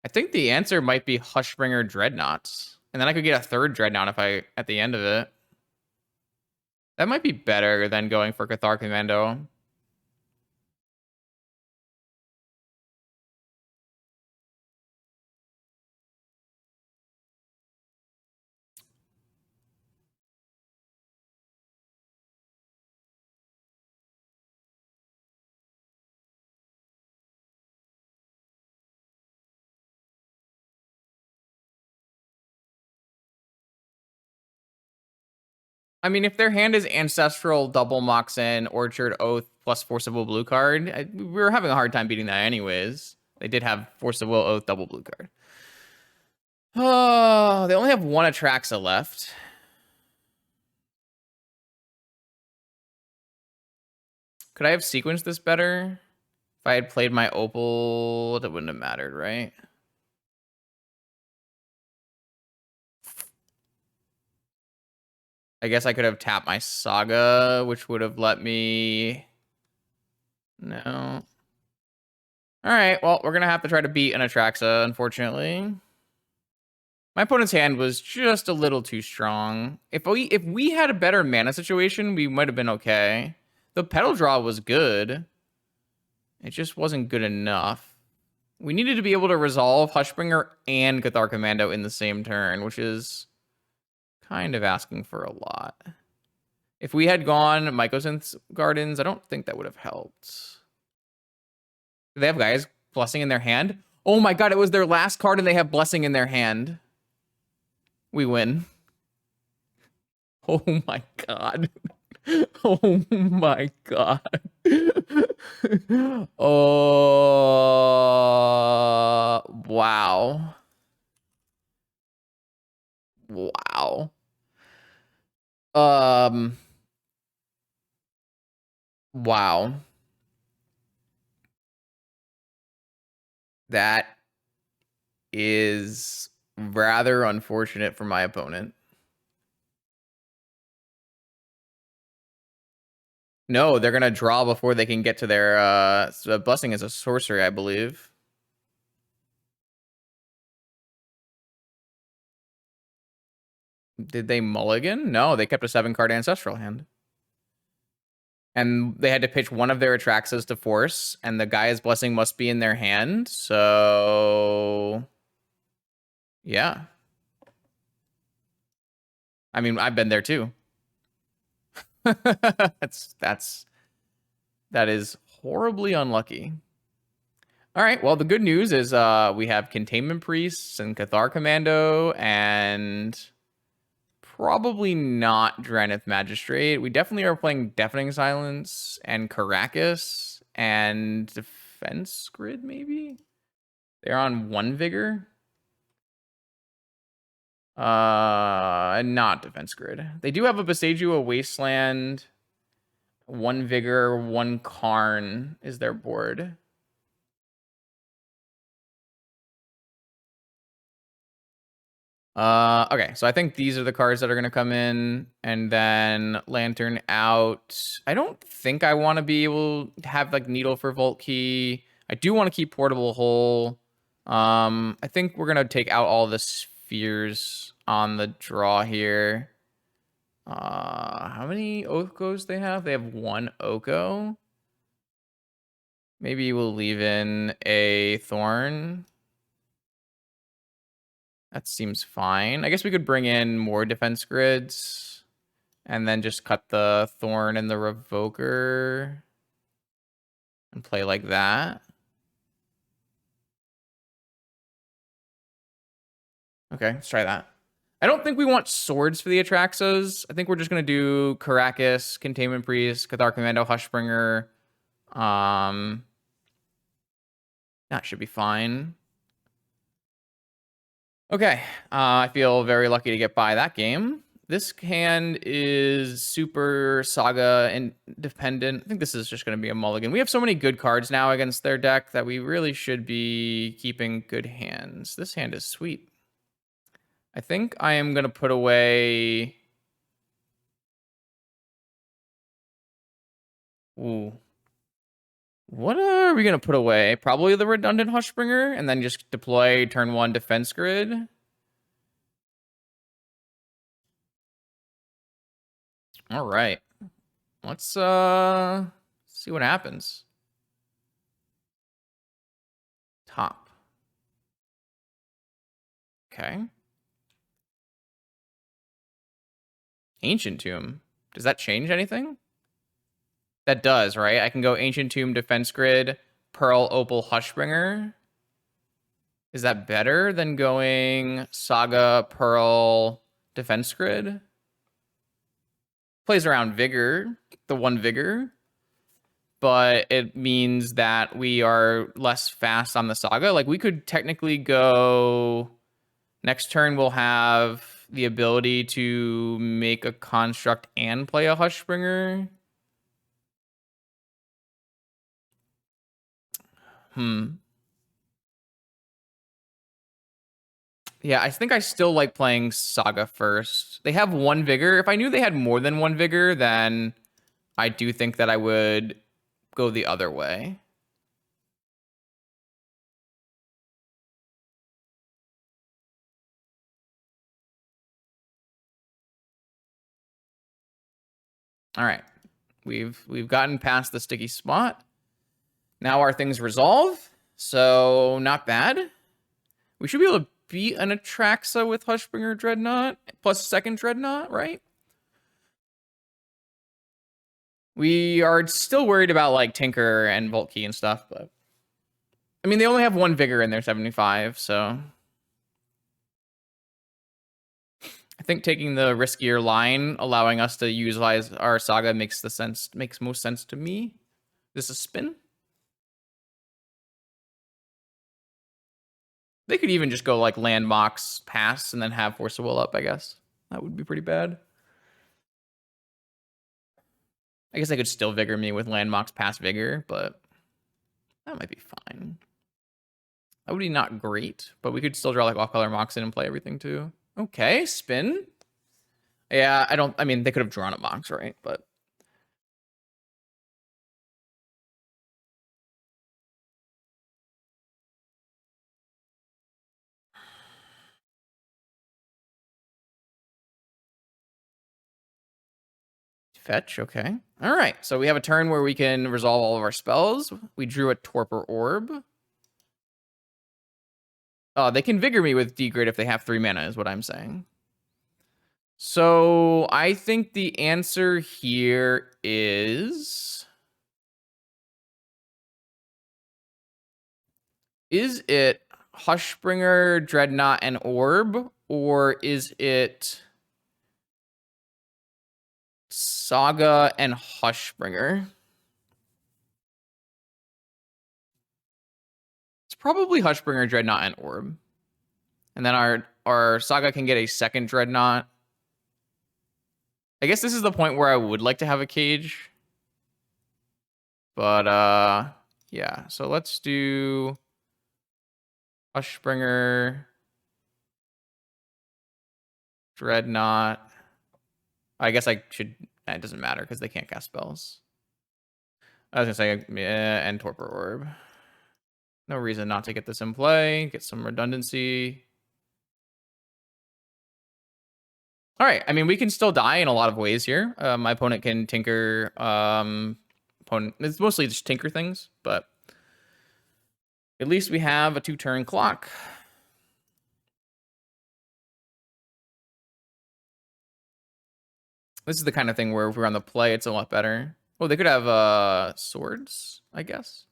I think the answer might be Hushbringer Dreadnoughts. And then I could get a third Dreadnought if at the end of it. That might be better than going for Cathar Commando. I mean, if their hand is Ancestral, Double Moxen, Orchard, Oath, plus Force of Will blue card, we were having a hard time beating that anyways. They did have Force of Will, Oath, double blue card. Oh, they only have one Atraxa left. Could I have sequenced this better? If I had played my Opal, that wouldn't have mattered, right? I guess I could have tapped my Saga, which would have let me... No. All right, well, we're going to have to try to beat an Atraxa, unfortunately. My opponent's hand was just a little too strong. If we had a better mana situation, we might have been okay. The pedal draw was good. It just wasn't good enough. We needed to be able to resolve Hushbringer and Cathar Commando in the same turn, which is kind of asking for a lot. If we had gone Mycosynth's Gardens, I don't think that would have helped. Do they have guys Blessing in their hand? Oh my god, it was their last card and they have Blessing in their hand. We win. Oh my god. Oh my god. Oh, wow. Wow. Wow. That is rather unfortunate for my opponent. No, they're gonna draw before they can get to their Blessing is a sorcery, I believe. Did they mulligan? No, they kept a 7-card ancestral hand. And they had to pitch one of their Atraxas to force, and the Gaia's Blessing must be in their hand, so yeah. I mean, I've been there too. that is horribly unlucky. All right, well, the good news is we have Containment Priests and Cathar Commando and probably not Dreadnought Magistrate. We definitely are playing Deafening Silence and Caracas and Defense Grid, maybe? They're on 1 Vigor. Not Defense Grid. They do have a Besiju, a Wasteland, 1 Vigor, 1 Karn is their board. Okay, so I think these are the cards that are going to come in, and then Lantern out. I don't think I want to be able to have like Needle for Vault Key. I do want to keep Portable Hole. I think we're going to take out all the spheres on the draw here. How many Okos they have? They have 1 Oko. Maybe we'll leave in a Thorn. That seems fine. I guess we could bring in more defense grids and then just cut the Thorn and the Revoker and play like that. Okay, let's try that. I don't think we want swords for the Atraxos. I think we're just going to do Caracas, Containment Priest, Cathar Commando, Hushbringer. That should be fine. Okay, I feel very lucky to get by that game. This hand is super Saga independent. I think this is just going to be a mulligan. We have so many good cards now against their deck that we really should be keeping good hands. This hand is sweet. I think I am going to put away... Ooh. What are we going to put away? Probably the redundant Hushbringer, and then just deploy turn 1 defense grid. All right. Let's see what happens. Top. Okay. Ancient Tomb. Does that change anything? That does, right? I can go Ancient Tomb, Defense Grid, Pearl, Opal, Hushbringer. Is that better than going Saga, Pearl, Defense Grid? Plays around Vigor, the 1 Vigor. But it means that we are less fast on the Saga. Like, we could technically go... Next turn, we'll have the ability to make a construct and play a Hushbringer. Yeah, I think I still like playing Saga first. They have 1 Vigor. If I knew they had more than 1 Vigor, then I do think that I would go the other way. All right. We've gotten past the sticky spot. Now our things resolve. So not bad. We should be able to beat an Atraxa with Hushbringer Dreadnought plus second Dreadnought, right? We are still worried about like Tinker and Volt Key and stuff, but I mean they only have one Vigor in their 75, so I think taking the riskier line, allowing us to utilize our Saga makes most sense to me. Is this a spin? They could even just go like Landmox, pass, and then have Force of Will up, I guess. That would be pretty bad. I guess I could still Vigor me with Landmox, pass, Vigor, but that might be fine. That would be not great, but we could still draw like off-color Mox in and play everything too. Okay, spin. Yeah, I mean, they could have drawn a Mox, right? But fetch, okay. All right, so we have a turn where we can resolve all of our spells. We drew a Torpor Orb. Oh, they can Vigor me with Degrid if they have 3 mana, is what I'm saying. So I think the answer here is it Hushbringer, Dreadnought, and Orb, or is it Saga and Hushbringer? It's probably Hushbringer, Dreadnought, and Orb. And then our Saga can get a second Dreadnought. I guess this is the point where I would like to have a cage. But yeah, so let's do Hushbringer, Dreadnought. I guess I should, it doesn't matter because they can't cast spells. I was gonna say, and Torpor Orb. No reason not to get this in play, get some redundancy. All right, I mean, we can still die in a lot of ways here. My opponent can Tinker, it's mostly just Tinker things, but at least we have a 2-turn clock. This is the kind of thing where if we're on the play, it's a lot better. Oh, they could have swords, I guess.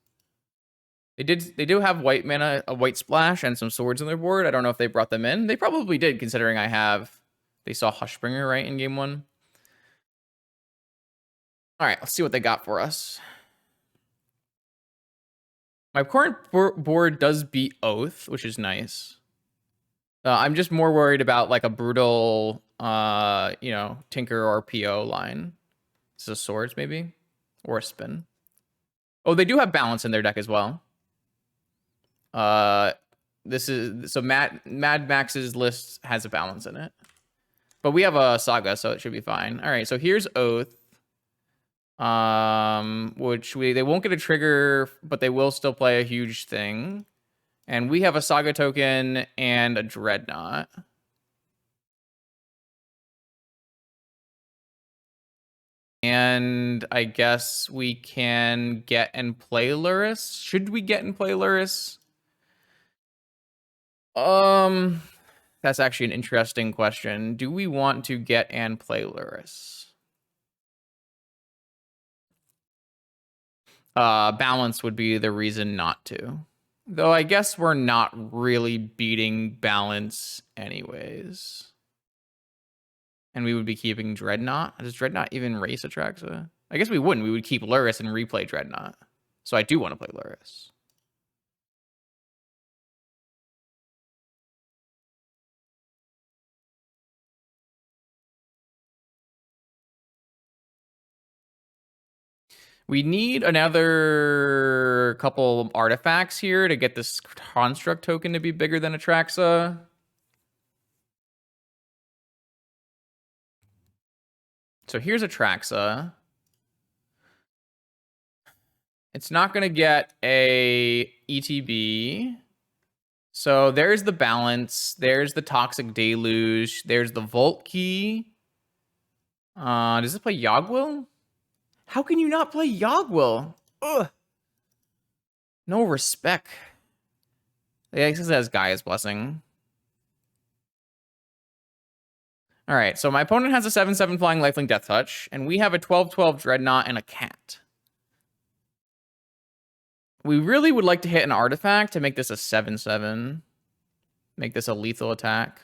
They do have white mana, a white splash, and some swords on their board. I don't know if they brought them in. They probably did, considering they saw Hushbringer, right, in game 1. All right, let's see what they got for us. My current board does beat Oath, which is nice. I'm just more worried about like a brutal, Tinker or PO line. This is swords, maybe, or a spin. Oh, they do have balance in their deck as well. This is so Mad Max's list has a balance in it, but we have a Saga, so it should be fine. All right, so here's Oath, which they won't get a trigger, but they will still play a huge thing. And we have a Saga token and a Dreadnought. And I guess we can get and play Luris. Should we get and play Luris? That's actually an interesting question. Do we want to get and play Luris? Balance would be the reason not to. Though I guess we're not really beating balance anyways. And we would be keeping Dreadnought. Does Dreadnought even race Atraxa? I guess we wouldn't. We would keep Luris and replay Dreadnought. So I do want to play Luris. We need another couple artifacts here to get this construct token to be bigger than Atraxa. So here's Atraxa. It's not going to get a ETB. So there's the balance. There's the Toxic Deluge. There's the Volt Key. Does it play Yogwill? How can you not play Yogwill? Ugh. No respect. Yeah, it has Gaia's Blessing. All right, so my opponent has a 7/7 flying lifelink Death Touch, and we have a 12/12 Dreadnought and a cat. We really would like to hit an artifact to make this a 7/7. Make this a lethal attack.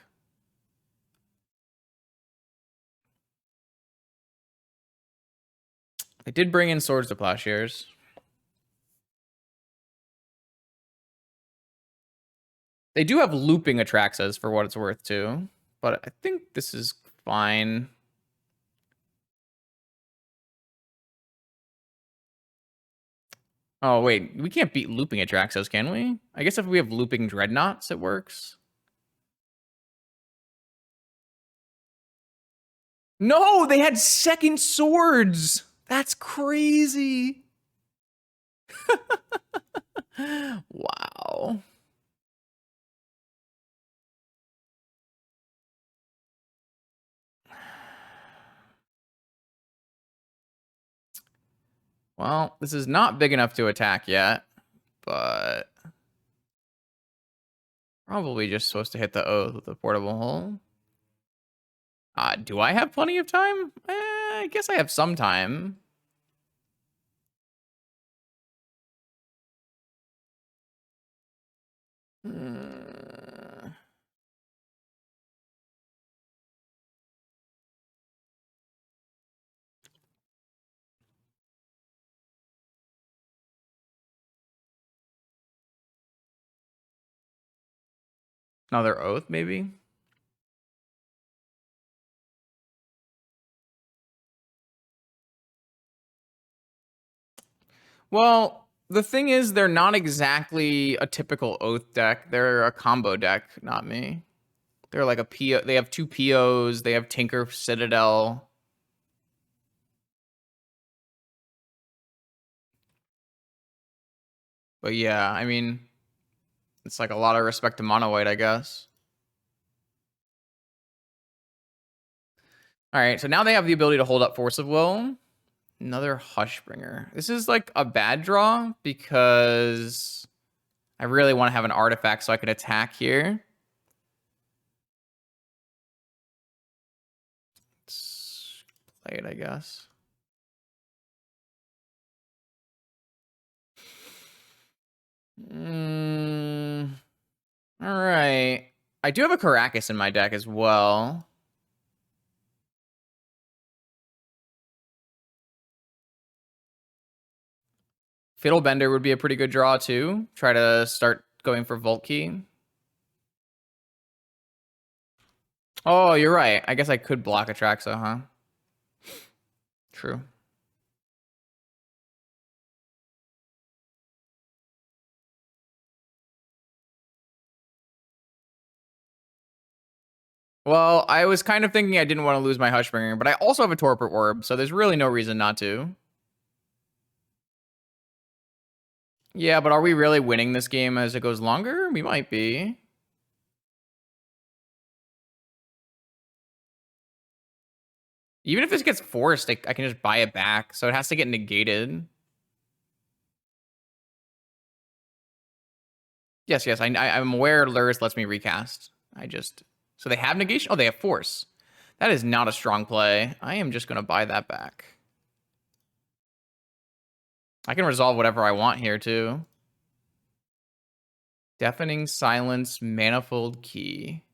They did bring in Swords to Plowshares. They do have looping Atraxas for what it's worth, too. But I think this is fine. Oh, wait. We can't beat looping Atraxas, can we? I guess if we have looping Dreadnoughts, it works. No, they had second swords. That's crazy. Wow. Well, this is not big enough to attack yet, but probably just supposed to hit the Oath with the portable hole. Do I have plenty of time? I guess I have some time. Another Oath, maybe? Well, the thing is, they're not exactly a typical Oath deck. They're a combo deck, not me. They're like a PO. They have 2 POs. They have Tinker Citadel. But yeah, I mean, it's like a lot of respect to Mono White, I guess. All right, so now they have the ability to hold up Force of Will. Another Hushbringer. This is like a bad draw because I really want to have an artifact so I can attack here. Let's play it, I guess. All right. I do have a Caracas in my deck as well. Fiddlebender would be a pretty good draw too. Try to start going for Vault Key. Oh, you're right. I guess I could block Atraxa, huh? True. Well, I was kind of thinking I didn't want to lose my Hushbringer, but I also have a Torpor Orb, so there's really no reason not to. Yeah, but are we really winning this game as it goes longer? We might be. Even if this gets forced, I can just buy it back, so it has to get negated. Yes, I'm aware Lurrus lets me recast. So they have negation? Oh, they have force. That is not a strong play. I am just going to buy that back. I can resolve whatever I want here, too. Deafening Silence, Manifold Key.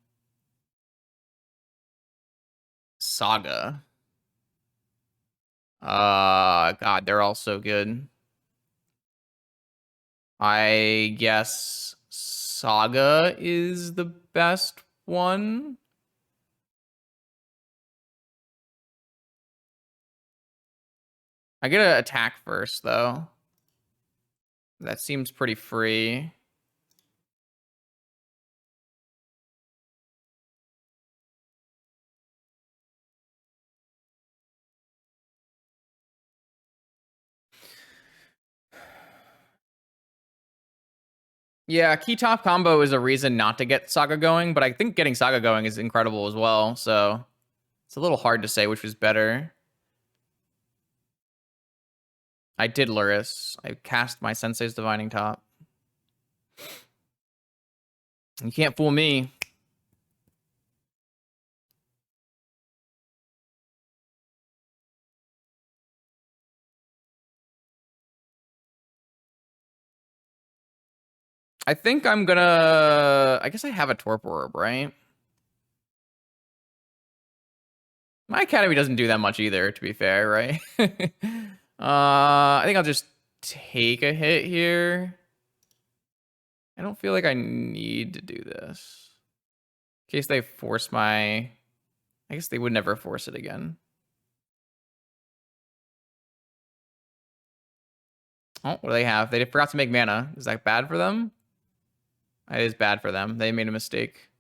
Saga. God, they're all so good. I guess Saga is the best one. I get to attack first, though. That seems pretty free. Yeah, key top combo is a reason not to get Saga going, but I think getting Saga going is incredible as well, so it's a little hard to say which was better. I did Luris. I cast my Sensei's Divining Top. You can't fool me. I think I'm gonna... I guess I have a Torpor Orb, right? My Academy doesn't do that much either, to be fair, right? I think I'll just take a hit here. I don't feel like I need to do this. In case they force my... I guess they would never force it again. Oh, what do they have? They forgot to make mana. Is that bad for them? It is bad for them. They made a mistake.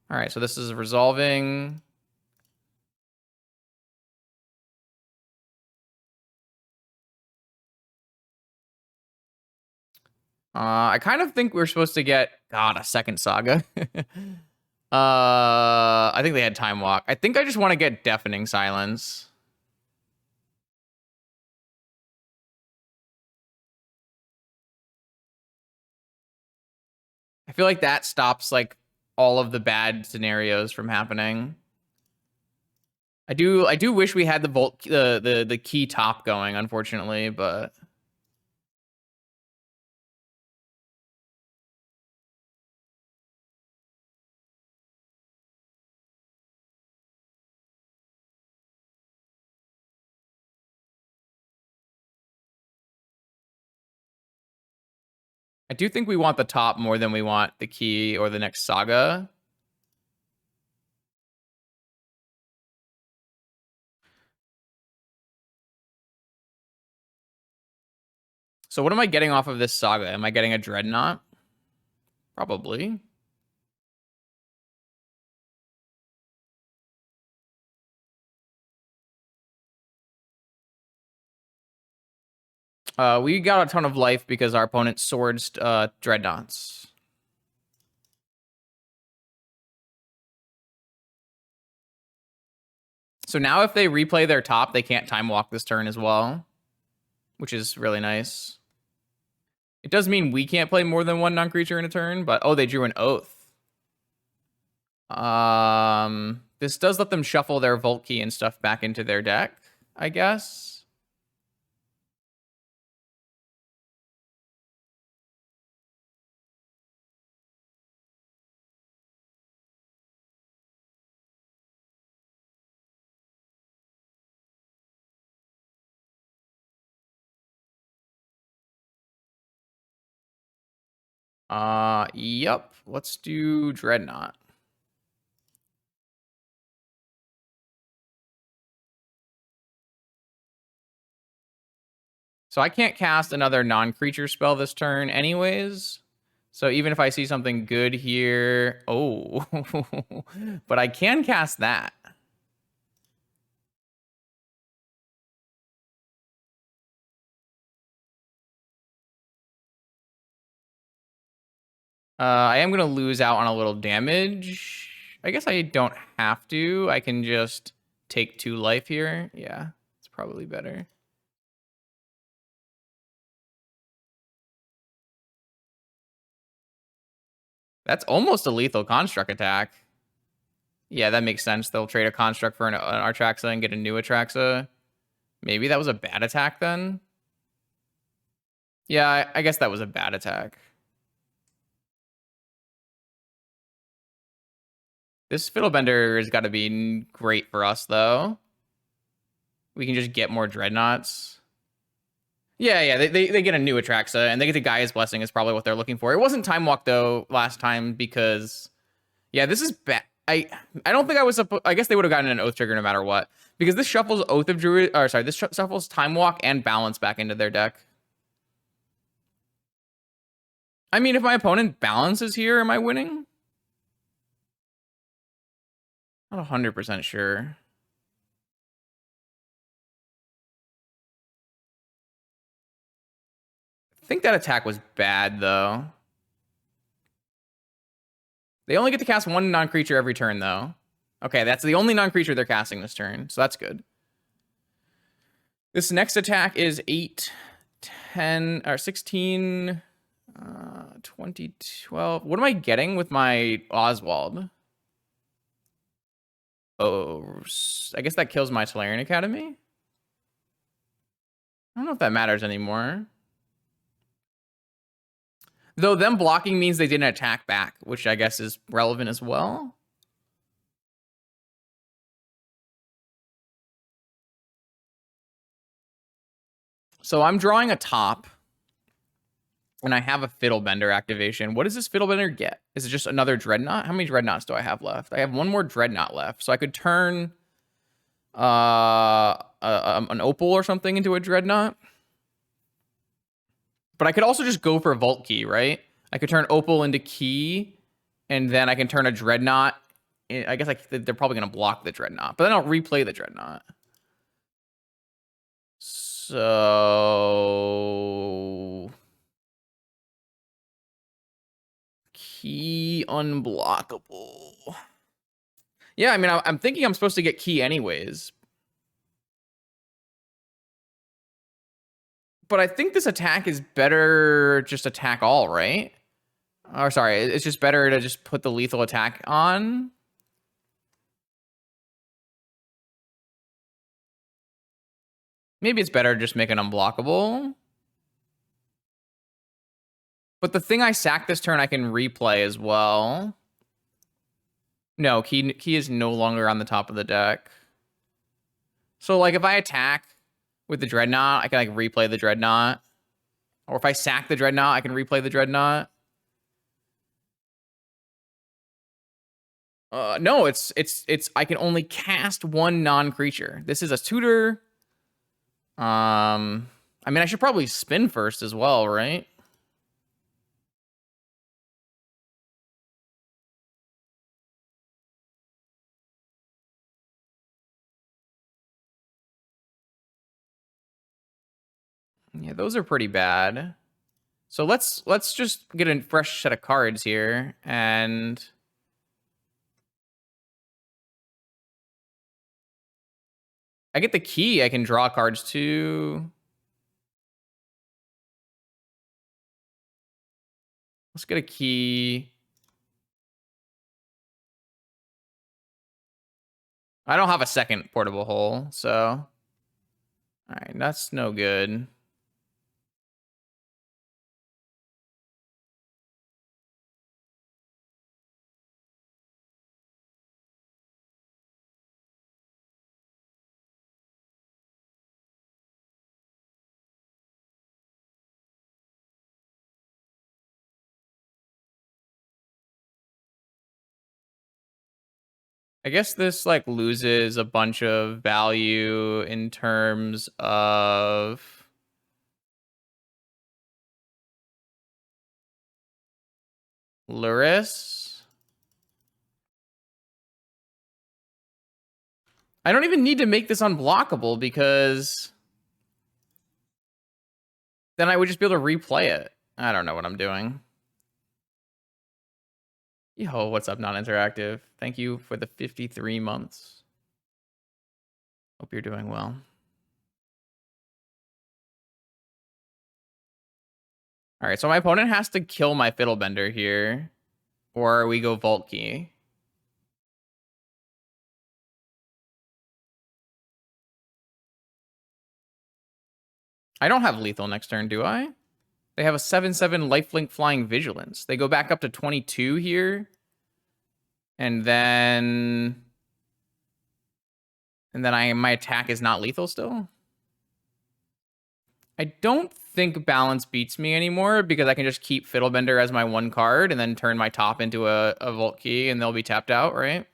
All right, so this is resolving. I kind of think we're supposed to get, God, a second Saga. I think they had Time Walk. I think I just want to get Deafening Silence. I feel like that stops like all of the bad scenarios from happening. I do wish we had the key top going, unfortunately, but I do think we want the top more than we want the key or the next Saga. So what am I getting off of this Saga? Am I getting a Dreadnought? Probably. We got a ton of life because our opponent swords Dreadnoughts. So now if they replay their top, they can't Time Walk this turn as well, which is really nice. It does mean we can't play more than one non-creature in a turn, but oh, they drew an Oath. This does let them shuffle their Vault Key and stuff back into their deck, I guess. Yep. Let's do Dreadnought. So I can't cast another non-creature spell this turn anyways. So even if I see something good here, oh, but I can cast that. I am going to lose out on a little damage. I guess I don't have to. I can just take 2 life here. Yeah, it's probably better. That's almost a lethal construct attack. Yeah, that makes sense. They'll trade a construct for an Artraxa and get a new Atraxa. Maybe that was a bad attack then? Yeah, I guess that was a bad attack. This Fiddlebender has got to be great for us, though. We can just get more Dreadnoughts. Yeah, they get a new Atraxa, and they get the Gaia's Blessing is probably what they're looking for. It wasn't Time Walk, though, last time, because... Yeah, this is bad. I don't think I was supposed... I guess they would have gotten an Oath Trigger no matter what. Because this shuffles Oath of Druid... Or, sorry, this shuffles Time Walk and Balance back into their deck. I mean, if my opponent balances here, am I winning? Not 100% sure. I think that attack was bad, though. They only get to cast 1 non-creature every turn, though. Okay, that's the only non-creature they're casting this turn, so that's good. This next attack is 8, 10, or 16, 20, 12. What am I getting with my Oswald? Oh, I guess that kills my Tolarian Academy. I don't know if that matters anymore. Though them blocking means they didn't attack back, which I guess is relevant as well. So I'm drawing a top, and I have a Fiddlebender activation. What does this Fiddlebender get? Is it just another Dreadnought? How many Dreadnoughts do I have left? I have one more Dreadnought left, so I could turn an Opal or something into a Dreadnought. But I could also just go for a Vault Key, right? I could turn Opal into Key, and then I can turn a Dreadnought. I guess they're probably going to block the Dreadnought, but then I'll replay the Dreadnought. So... Key unblockable. Yeah, I mean, I'm thinking I'm supposed to get Key anyways. But I think this attack is better just attack all, right? Or sorry, it's just better to just put the lethal attack on. Maybe it's better to just make it unblockable. But the thing I sack this turn, I can replay as well. No, key is no longer on the top of the deck. So, like, if I attack with the Dreadnought, I can, like, replay the Dreadnought. Or if I sack the Dreadnought, I can replay the Dreadnought. No, it's I can only cast one non-creature. This is a tutor. I mean, I should probably spin first as well, right? Yeah, those are pretty bad. So let's just get a fresh set of cards here, and I get the key. I can draw cards too. Let's get a key. I don't have a second portable hole, so all right, that's no good. I guess this like loses a bunch of value in terms of Luris. I don't even need to make this unblockable because then I would just be able to replay it. I don't know what I'm doing. Yo, what's up, non-interactive? Thank you for the 53 months. Hope you're doing well. All right, so my opponent has to kill my Fiddlebender here, or we go Vault Key. I don't have lethal next turn, do I? They have a 7/7 lifelink flying vigilance. They go back up to 22 here. And then my attack is not lethal still. I don't think balance beats me anymore because I can just keep Fiddlebender as my one card and then turn my top into a Vault Key and they'll be tapped out, right?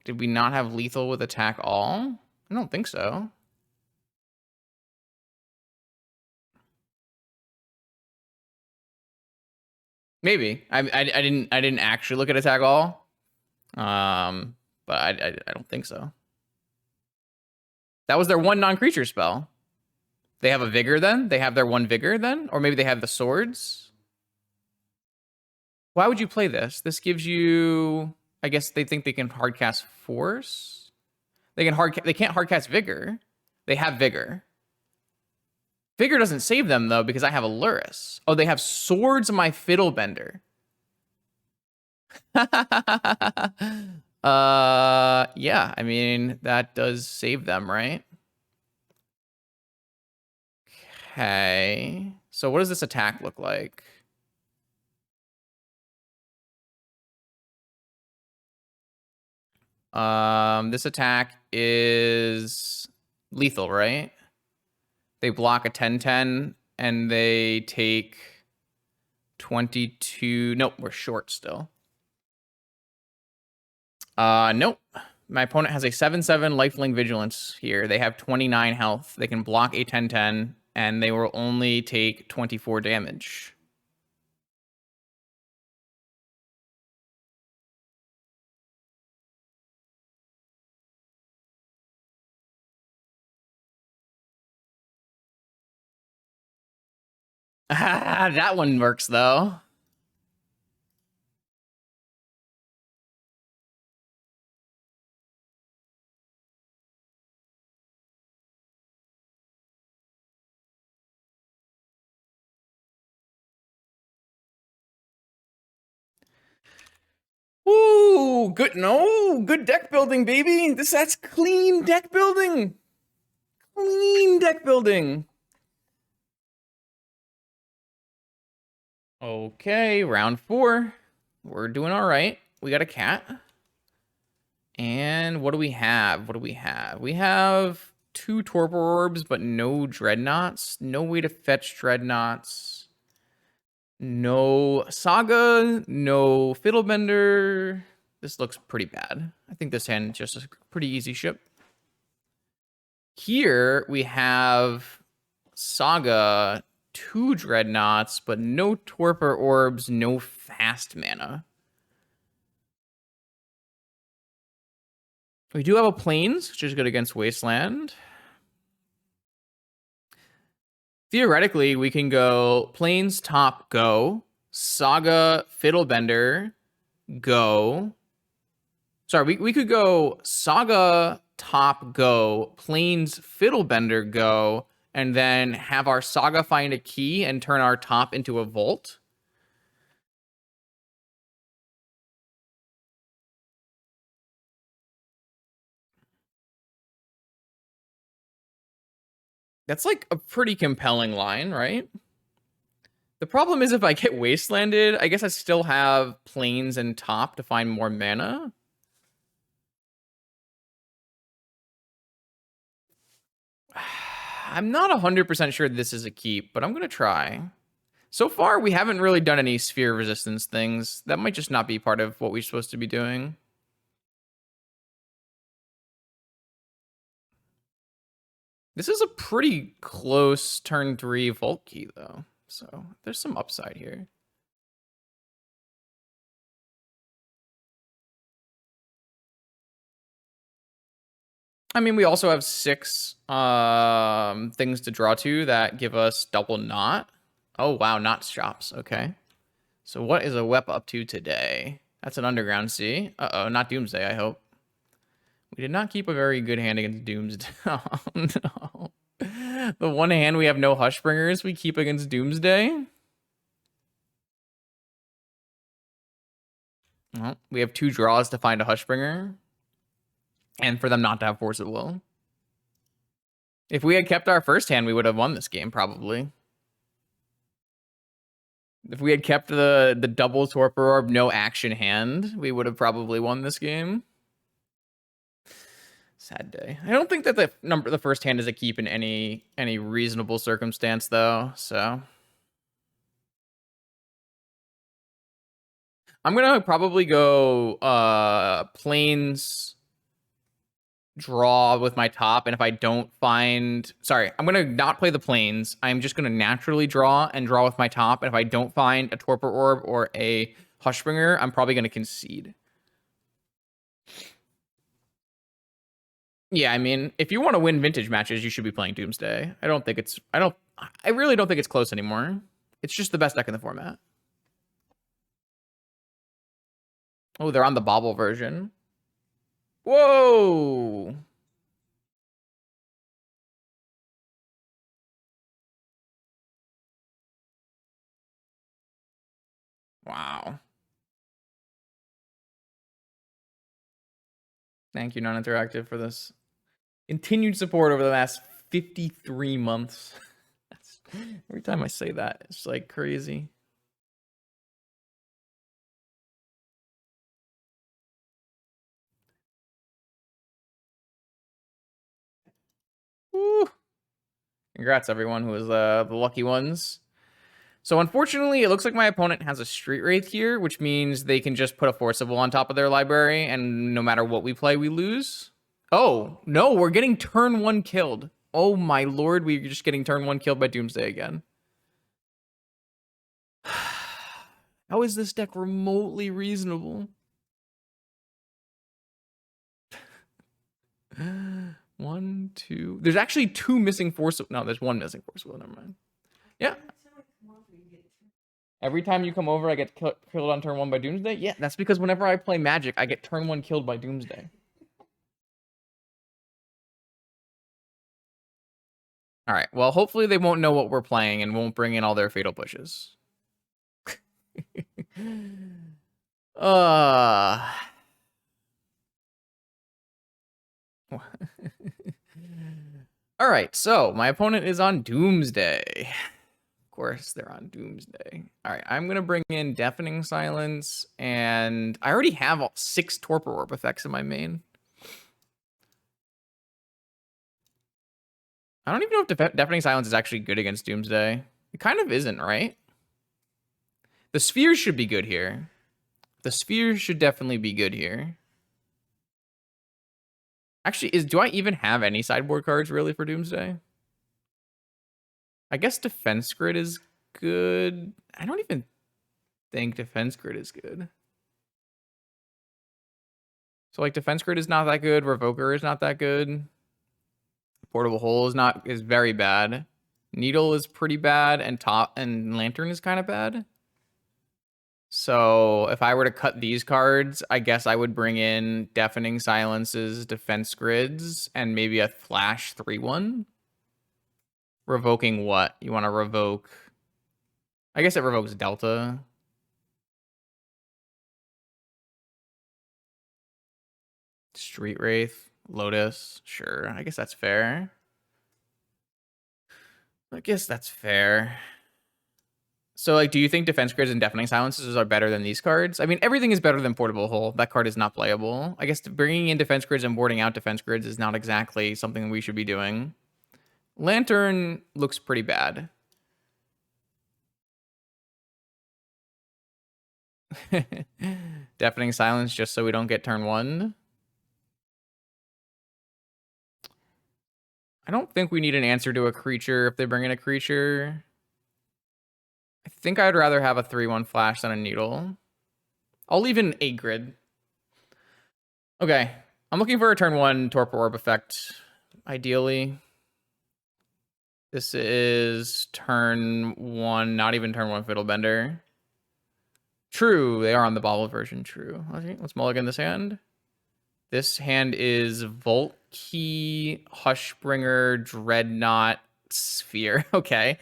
Did we not have lethal with attack all? I don't think so. Maybe. I didn't actually look at attack all. But I don't think so. That was their one non-creature spell. They have a vigor then? They have their one vigor then? Or maybe they have the swords? Why would you play this? This gives you... I guess they think they can hardcast force? They can't hardcast vigor. They have vigor. Vigor doesn't save them though because I have a Luris. Oh, they have swords on my Fiddlebender. Yeah, I mean that does save them, right? Okay. So what does this attack look like? This attack is lethal, right? They block a 10-10 and they take 22. Nope, we're short still. Nope. My opponent has a 7/7 lifelink vigilance here. They have 29 health. They can block a 10-10 and they will only take 24 damage. That one works though. Ooh, good. No, good deck building, baby. That's clean deck building. Clean deck building. Okay, round 4. We're doing all right. We got a cat. And what do we have? What do we have? We have 2 Torpor Orbs, but no Dreadnoughts. No way to fetch Dreadnoughts. No Saga. No Fiddlebender. This looks pretty bad. I think this hand is just a pretty easy ship. Here we have Saga, 2 Dreadnoughts, but no Torpor Orbs, no fast mana. We do have a Plains, which is good against Wasteland. Theoretically, we can go Plains, top, go. Saga, Fiddlebender, go. Sorry, we could go Saga, top, go. Plains, Fiddlebender, go. And then have our Saga find a key and turn our top into a vault. That's like a pretty compelling line, right? The problem is if I get Wastelanded, I guess I still have Plains and top to find more mana. I'm not 100% sure this is a keep, but I'm going to try. So far, we haven't really done any sphere resistance things. That might just not be part of what we're supposed to be doing. This is a pretty close turn 3 Vault Key, though. So there's some upside here. I mean, we also have 6 things to draw to that give us double knot. Oh, wow, knot shops. Okay. So what is a Wep up to today? That's an Underground Sea. Uh-oh, not Doomsday, I hope. We did not keep a very good hand against Doomsday. Oh, no. The one hand we have no Hushbringers we keep against Doomsday. Well, we have 2 draws to find a Hushbringer. And for them not to have Force at Will. If we had kept our first hand, we would have won this game, probably. If we had kept the double Torpor Orb, no action hand, we would have probably won this game. Sad day. I don't think that the first hand is a keep in any reasonable circumstance, though, so... I'm gonna probably go Plains... draw with my top, and if I don't find... Sorry, I'm going to not play the Plains. I'm just going to naturally draw and draw with my top, and if I don't find a Torpor Orb or a Hushbringer, I'm probably going to concede. Yeah, I mean, if you want to win vintage matches, you should be playing Doomsday. I really don't think it's close anymore. It's just the best deck in the format. Oh, they're on the bobble version. Whoa! Wow. Thank you, Non-Interactive, for this continued support over the last 53 months. Every time I say that, it's like crazy. Woo. Congrats, everyone who was the lucky ones. So unfortunately, it looks like my opponent has a Street Wraith here, which means they can just put a Forcible on top of their library, and no matter what we play, we lose. Oh, no, we're getting turn 1 killed. Oh my lord, we're just getting turn 1 killed by Doomsday again. How is this deck remotely reasonable? One, two. There's actually 2 missing Forcible. No, there's 1 missing Forcible. Never mind. Yeah. Every time you come over, I get killed on turn 1 by Doomsday? Yeah, that's because whenever I play Magic, I get turn 1 killed by Doomsday. All right, well, hopefully they won't know what we're playing and won't bring in all their fatal pushes. uh... All right, so my opponent is on Doomsday. Of course, they're on Doomsday. All right, I'm going to bring in Deafening Silence, and I already have 6 Torpor Orb effects in my main. I don't even know if Deafening Silence is actually good against Doomsday. It kind of isn't, right? The Spheres should be good here. The Spheres should definitely be good here. Actually, do I even have any sideboard cards really for Doomsday? I guess Defense Grid is good. I don't even think Defense Grid is good. So like Defense Grid is not that good. Revoker is not that good. Portable Hole is very bad. Needle is pretty bad, and Lantern is kind of bad. So if I were to cut these cards, I guess I would bring in Deafening Silences, Defense Grids, and maybe a Flash 3/1. Revoking what? You want to revoke? I guess it revokes Delta. Street Wraith, Lotus. Sure, I guess that's fair. So, like, do you think Defense Grids and Deafening Silences are better than these cards? I mean, everything is better than Portable Hole. That card is not playable. I guess bringing in Defense Grids and boarding out Defense Grids is not exactly something we should be doing. Lantern looks pretty bad. Deafening Silence just so we don't get turn 1. I don't think we need an answer to a creature if they bring in a creature. I think I'd rather have a 3/1 Flash than a Needle. I'll leave in 8 grid. Okay. I'm looking for a turn 1 Torpor Orb effect, ideally. This is turn 1, not even turn 1 Fiddlebender. True, they are on the bobble version, true. Okay, let's mulligan this hand. This hand is Volt Key, Hushbringer, Dreadnought, Sphere. Okay.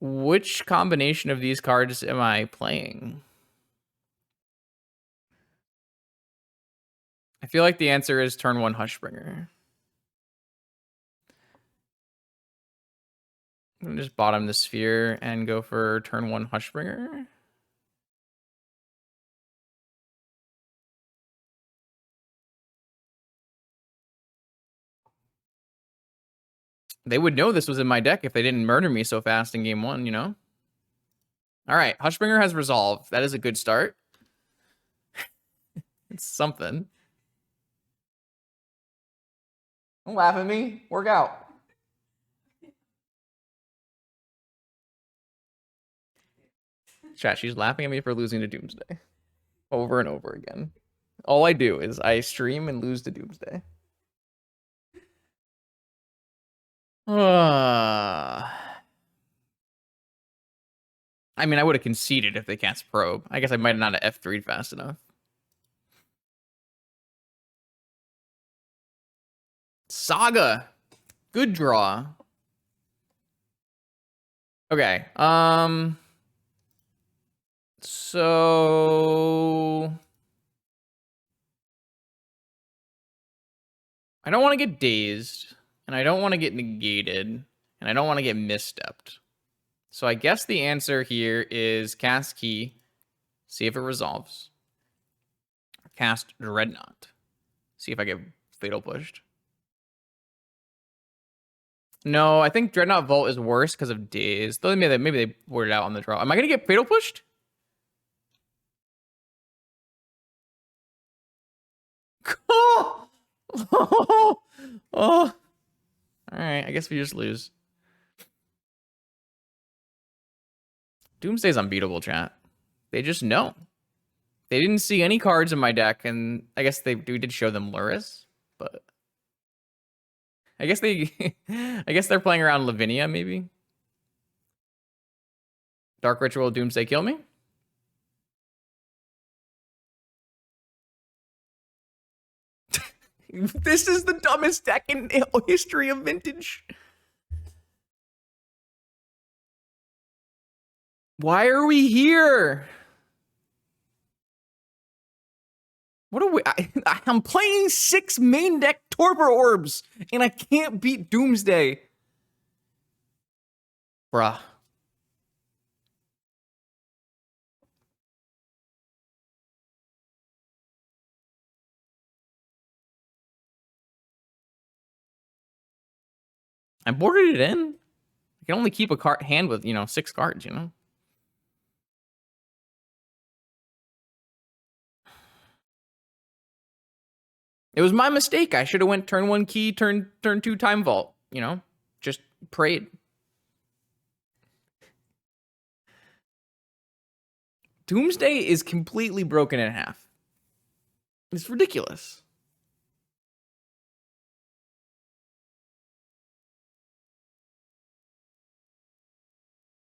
Which combination of these cards am I playing? I feel like the answer is turn 1 Hushbringer. I'm going to just bottom the Sphere and go for turn 1 Hushbringer. They would know this was in my deck if they didn't murder me so fast in game 1, you know? All right, Hushbringer has resolved. That is a good start. It's something. Don't laugh at me. Work out. Chat, she's laughing at me for losing to Doomsday. Over and over again. All I do is I stream and lose to Doomsday. I mean, I would have conceded if they cast Probe. I guess I might not have F3'd fast enough. Saga. Good draw. Okay. So I don't want to get dazed, and I don't want to get negated, and I don't want to get misstepped. So I guess the answer here is cast Key, see if it resolves. Cast Dreadnought, see if I get Fatal Pushed. No, I think Dreadnought Vault is worse because of Daze. Though maybe they worded it out on the draw. Am I going to get Fatal Pushed? Oh! Oh! All right, I guess we just lose. Doomsday's unbeatable, chat. They just know. They didn't see any cards in my deck, and I guess we did show them Luris, but I guess they're playing around Lavinia, maybe. Dark Ritual, Doomsday, kill me. This is the dumbest deck in history of Vintage. Why are we here? What are we? I'm playing 6 main deck Torpor Orbs, and I can't beat Doomsday. Bruh. I boarded it in. I can only keep a card hand with, 6 cards, It was my mistake. I should have went turn 1 Key, turn 2 Time Vault, Just prayed. Doomsday is completely broken in half. It's ridiculous.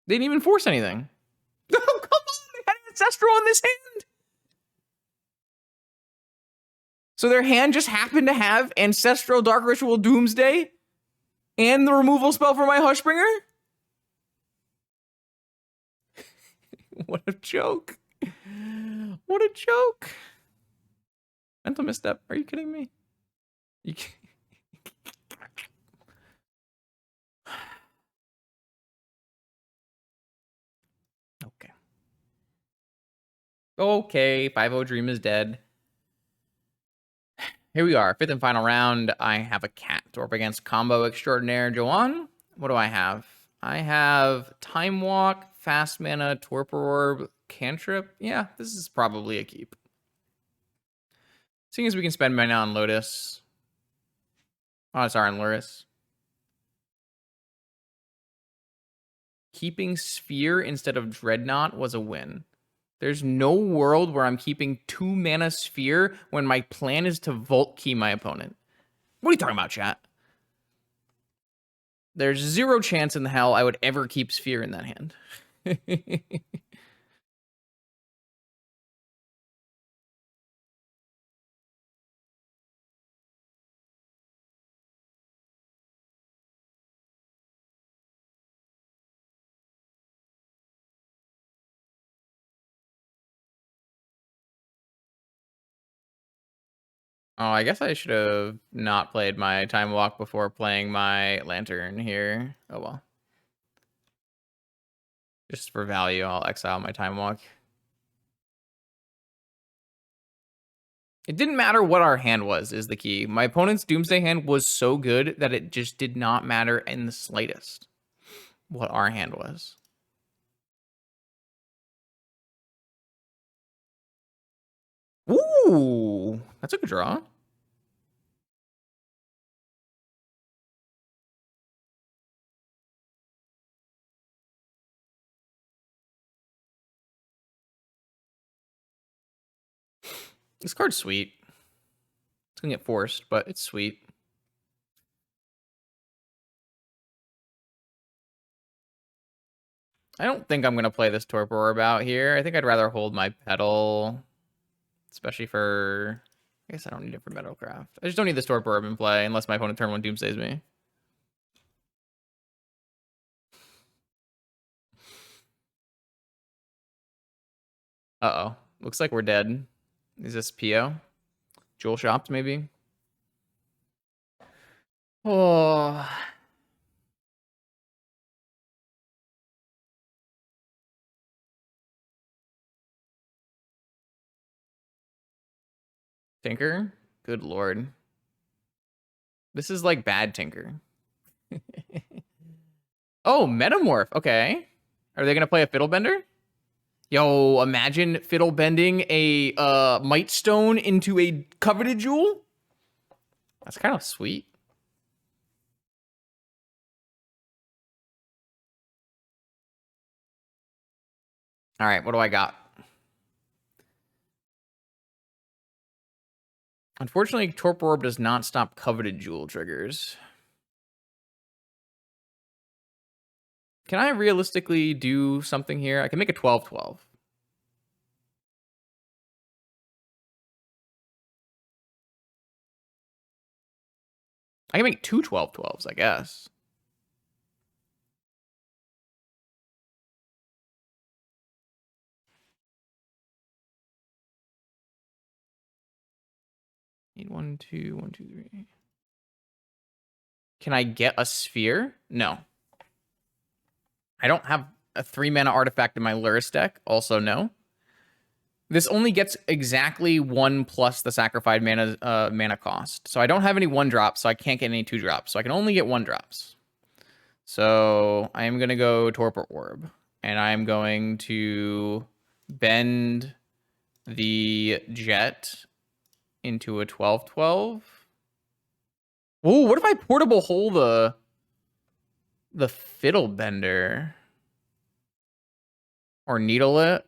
They didn't even force anything. Oh, come on! They had Ancestral in this hand! So their hand just happened to have Ancestral, Dark Ritual, Doomsday, and the removal spell for my Hushbringer? What a joke. What a joke. Mental misstep. Are you kidding me? You can't. Okay. Okay, 5-0 Dream is dead. Here we are, 5th and final round. I have a cat. We're up against Combo Extraordinaire Joanne. What do I have? I have Time Walk, Fast Mana, Torpor Orb, Cantrip. Yeah, this is probably a keep. Seeing as we can spend mana on Lotus. Oh, sorry, on Luris. Keeping Sphere instead of Dreadnought was a win. There's no world where I'm keeping 2 mana Sphere when my plan is to Vault Key my opponent. What are you talking about, chat? There's 0 chance in the hell I would ever keep Sphere in that hand. Oh, I guess I should have not played my Time Walk before playing my Lantern here. Oh well. Just for value, I'll exile my Time Walk. It didn't matter what our hand was, is the key. My opponent's Doomsday hand was so good that it just did not matter in the slightest what our hand was. Ooh, that's a good draw. This card's sweet. It's gonna get forced, but it's sweet. I don't think I'm gonna play this Torpor Orb out here. I think I'd rather hold my Petal, especially for. I guess I don't need it for Metalcraft. I just don't need this Torpor Orb in play unless my opponent turn 1 Doomsdays me. Uh-oh. Looks like we're dead. Is this PO? Jewel Shops, maybe? Oh. Tinker? Good lord. This is like bad Tinker. Oh, Metamorph. Okay. Are they going to play a Fiddlebender? Yo, imagine Fiddle bending a Might Stone into a Coveted Jewel? That's kind of sweet. All right, what do I got? Unfortunately, Torpor Orb does not stop Coveted Jewel triggers. Can I realistically do something here? I can make a 12-12. I can make two 12-12s, I guess. Need 1, 2, 1, 2, 3. Can I get a sphere? No. I don't have a 3-mana artifact in my Luris deck. Also, no. This only gets exactly 1 plus the sacrificed mana cost. So I don't have any 1-drops, so I can't get any 2-drops. So I can only get 1-drops. So I am going to go Torpor Orb. And I'm going to bend the Jet into a 12-12. Ooh, what if I portable hole the Fiddlebender? Or needle it?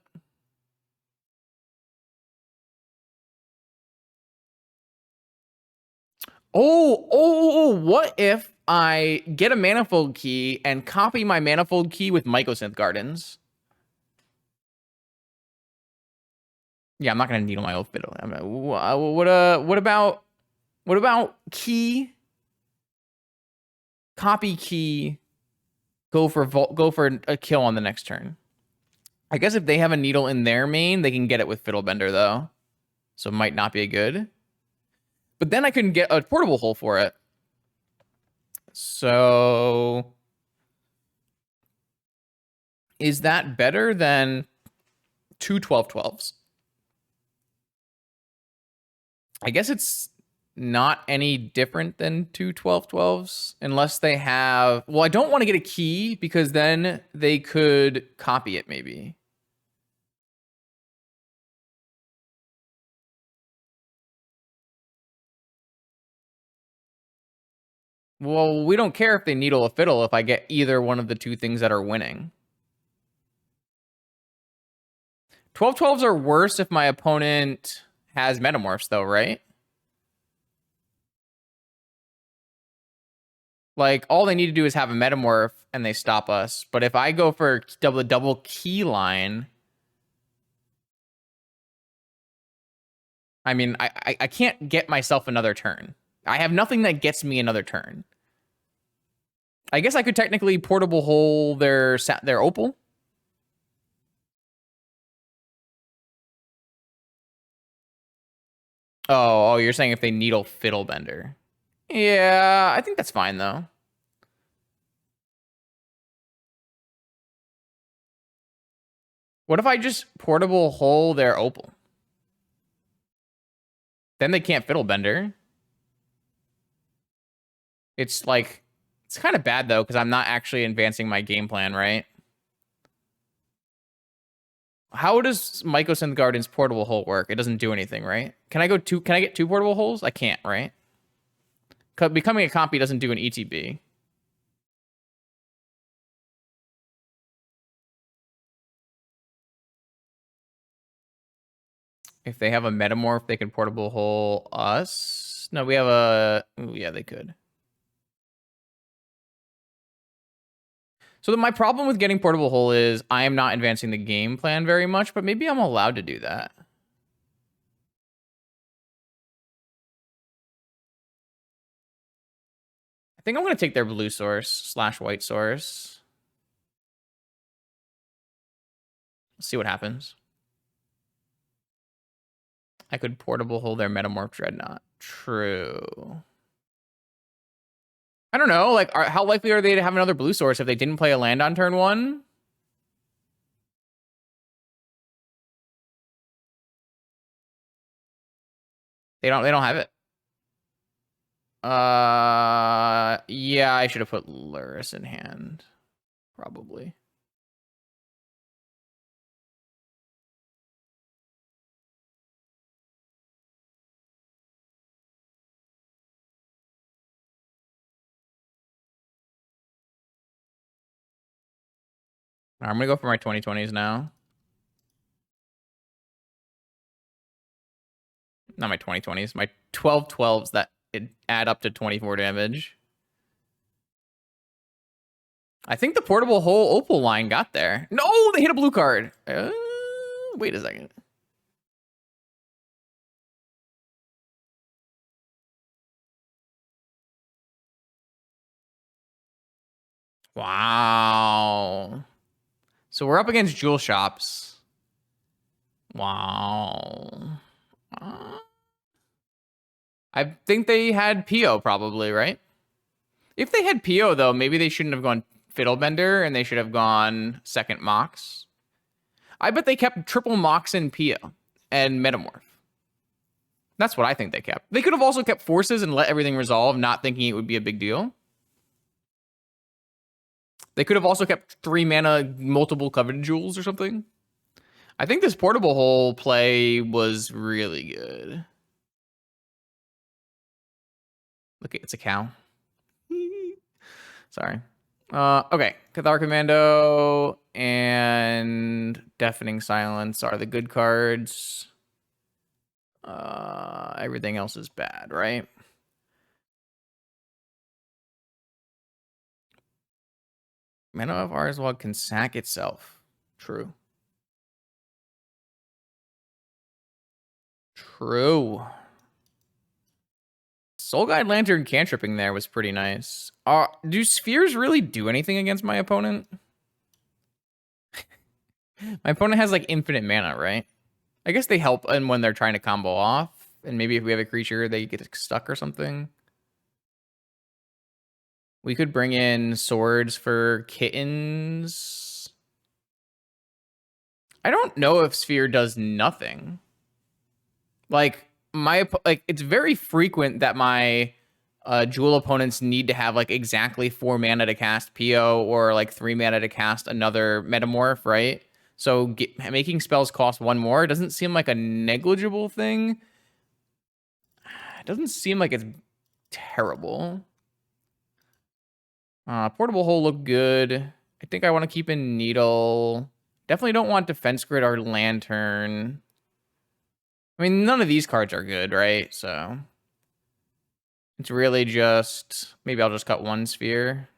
Oh, what if I get a Manifold Key and copy my Manifold Key with Mycosynth Gardens? Yeah, I'm not gonna needle my old Fiddle. What about Key? Copy Key. Go for a kill on the next turn. I guess if they have a needle in their main, they can get it with Fiddlebender though. So it might not be good. But then I couldn't get a portable hole for it. So is that better than two 12-12s? I guess it's not any different than two 12-12s unless they have... Well, I don't want to get a key because then they could copy it maybe. Well, we don't care if they needle a fiddle if I get either one of the two things that are winning. 12-12s are worse if my opponent has Metamorphs though, right? Like, all they need to do is have a Metamorph and they stop us. But if I go for double key line... I mean, I can't get myself another turn. I have nothing that gets me another turn. I guess I could technically portable hole their Opal. Oh, you're saying if they needle Fiddlebender. Yeah, I think that's fine, though. What if I just portable hole their Opal? Then they can't Fiddlebender. It's like... It's kind of bad, though, because I'm not actually advancing my game plan, right? How does Mycosynth Garden's portable hole work? It doesn't do anything, right? Can I get two portable holes? I can't, right? Becoming a copy doesn't do an ETB. If they have a metamorph, they can portable hole us. No, we have a... Ooh, yeah, they could. So my problem with getting portable hole is I am not advancing the game plan very much, but maybe I'm allowed to do that. I think I'm going to take their blue source / white source. Let's see what happens. I could portable hold their metamorph Dreadnought. True. I don't know. Like, how likely are they to have another blue source if they didn't play a land on turn 1? They don't have it. Yeah, I should have put Luris in hand. Probably. I'm gonna go for my 2020s now. Not my 2020s, my 12/12s that add up to 24 damage. I think the portable hole opal line got there. No, they hit a blue card. Wait a second. Wow. So we're up against jewel shops. Wow. I think they had PO probably, right? If they had PO, though, maybe they shouldn't have gone Fiddlebender and they should have gone second Mox. I bet they kept triple Mox and PO and Metamorph. That's what I think they kept. They could have also kept Forces and let everything resolve, not thinking it would be a big deal. They could have also kept 3 mana, multiple coveted jewels or something. I think this portable hole play was really good. Look, it's a cow. Sorry. Okay. Cathar Commando and Deafening Silence are the good cards. Everything else is bad, right? Mana of Arswog can sack itself. True. True. Soul Guide Lantern cantripping there was pretty nice. Do spheres really do anything against my opponent? My opponent has like infinite mana, right? I guess they help and when they're trying to combo off. And maybe if we have a creature, they get stuck or something. We could bring in swords for kittens. I don't know if Sphere does nothing. Like, it's very frequent that my jewel opponents need to have like exactly 4 mana to cast PO or like 3 mana to cast another metamorph, right? So making spells cost 1 more doesn't seem like a negligible thing. It doesn't seem like it's terrible. Portable hole looked good. I think I want to keep in needle. Definitely don't want defense grid or lantern. I mean, none of these cards are good, right? So it's really just, maybe I'll just cut 1 sphere.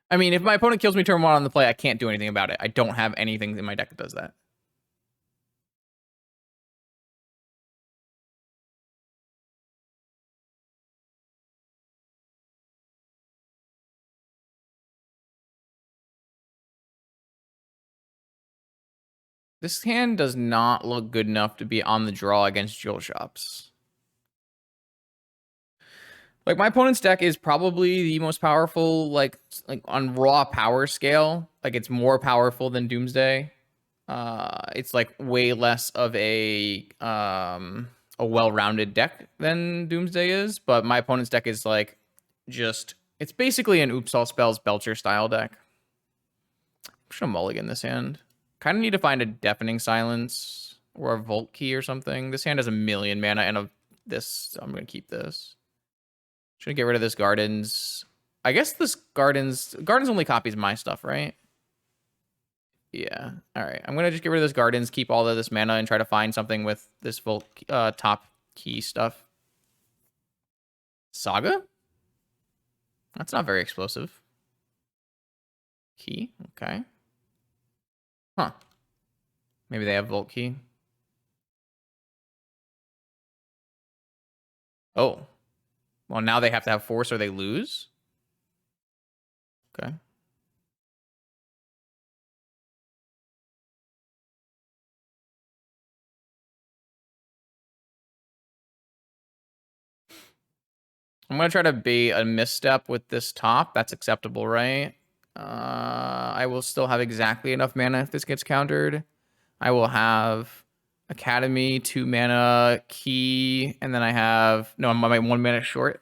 I mean, if my opponent kills me turn 1 on the play, I can't do anything about it. I don't have anything in my deck that does that. This hand does not look good enough to be on the draw against jewel shops. Like, my opponent's deck is probably the most powerful, like on raw power scale. Like, it's more powerful than Doomsday. It's like way less of a well-rounded deck than Doomsday is, but my opponent's deck is like just, it's basically an Oops All Spells Belcher style deck. I'm just gonna mulligan this hand. Kind of need to find a Deafening Silence or a Volt Key or something. This hand has 1,000,000 mana and this, so I'm gonna keep this. Should get rid of this Gardens. I guess this Gardens only copies my stuff, right? Yeah. All right. I'm gonna just get rid of this gardens, keep all of this mana, and try to find something with this Volt top key stuff. Saga? That's not very explosive. Key? Okay. Huh. Maybe they have Volt key. Oh. Well, now they have to have force or they lose. Okay. I'm going to try to be a misstep with this top. That's acceptable, right? I will still have exactly enough mana if this gets countered. I will have Academy, 2 mana, Key, and then I have... No, I'm 1 mana short.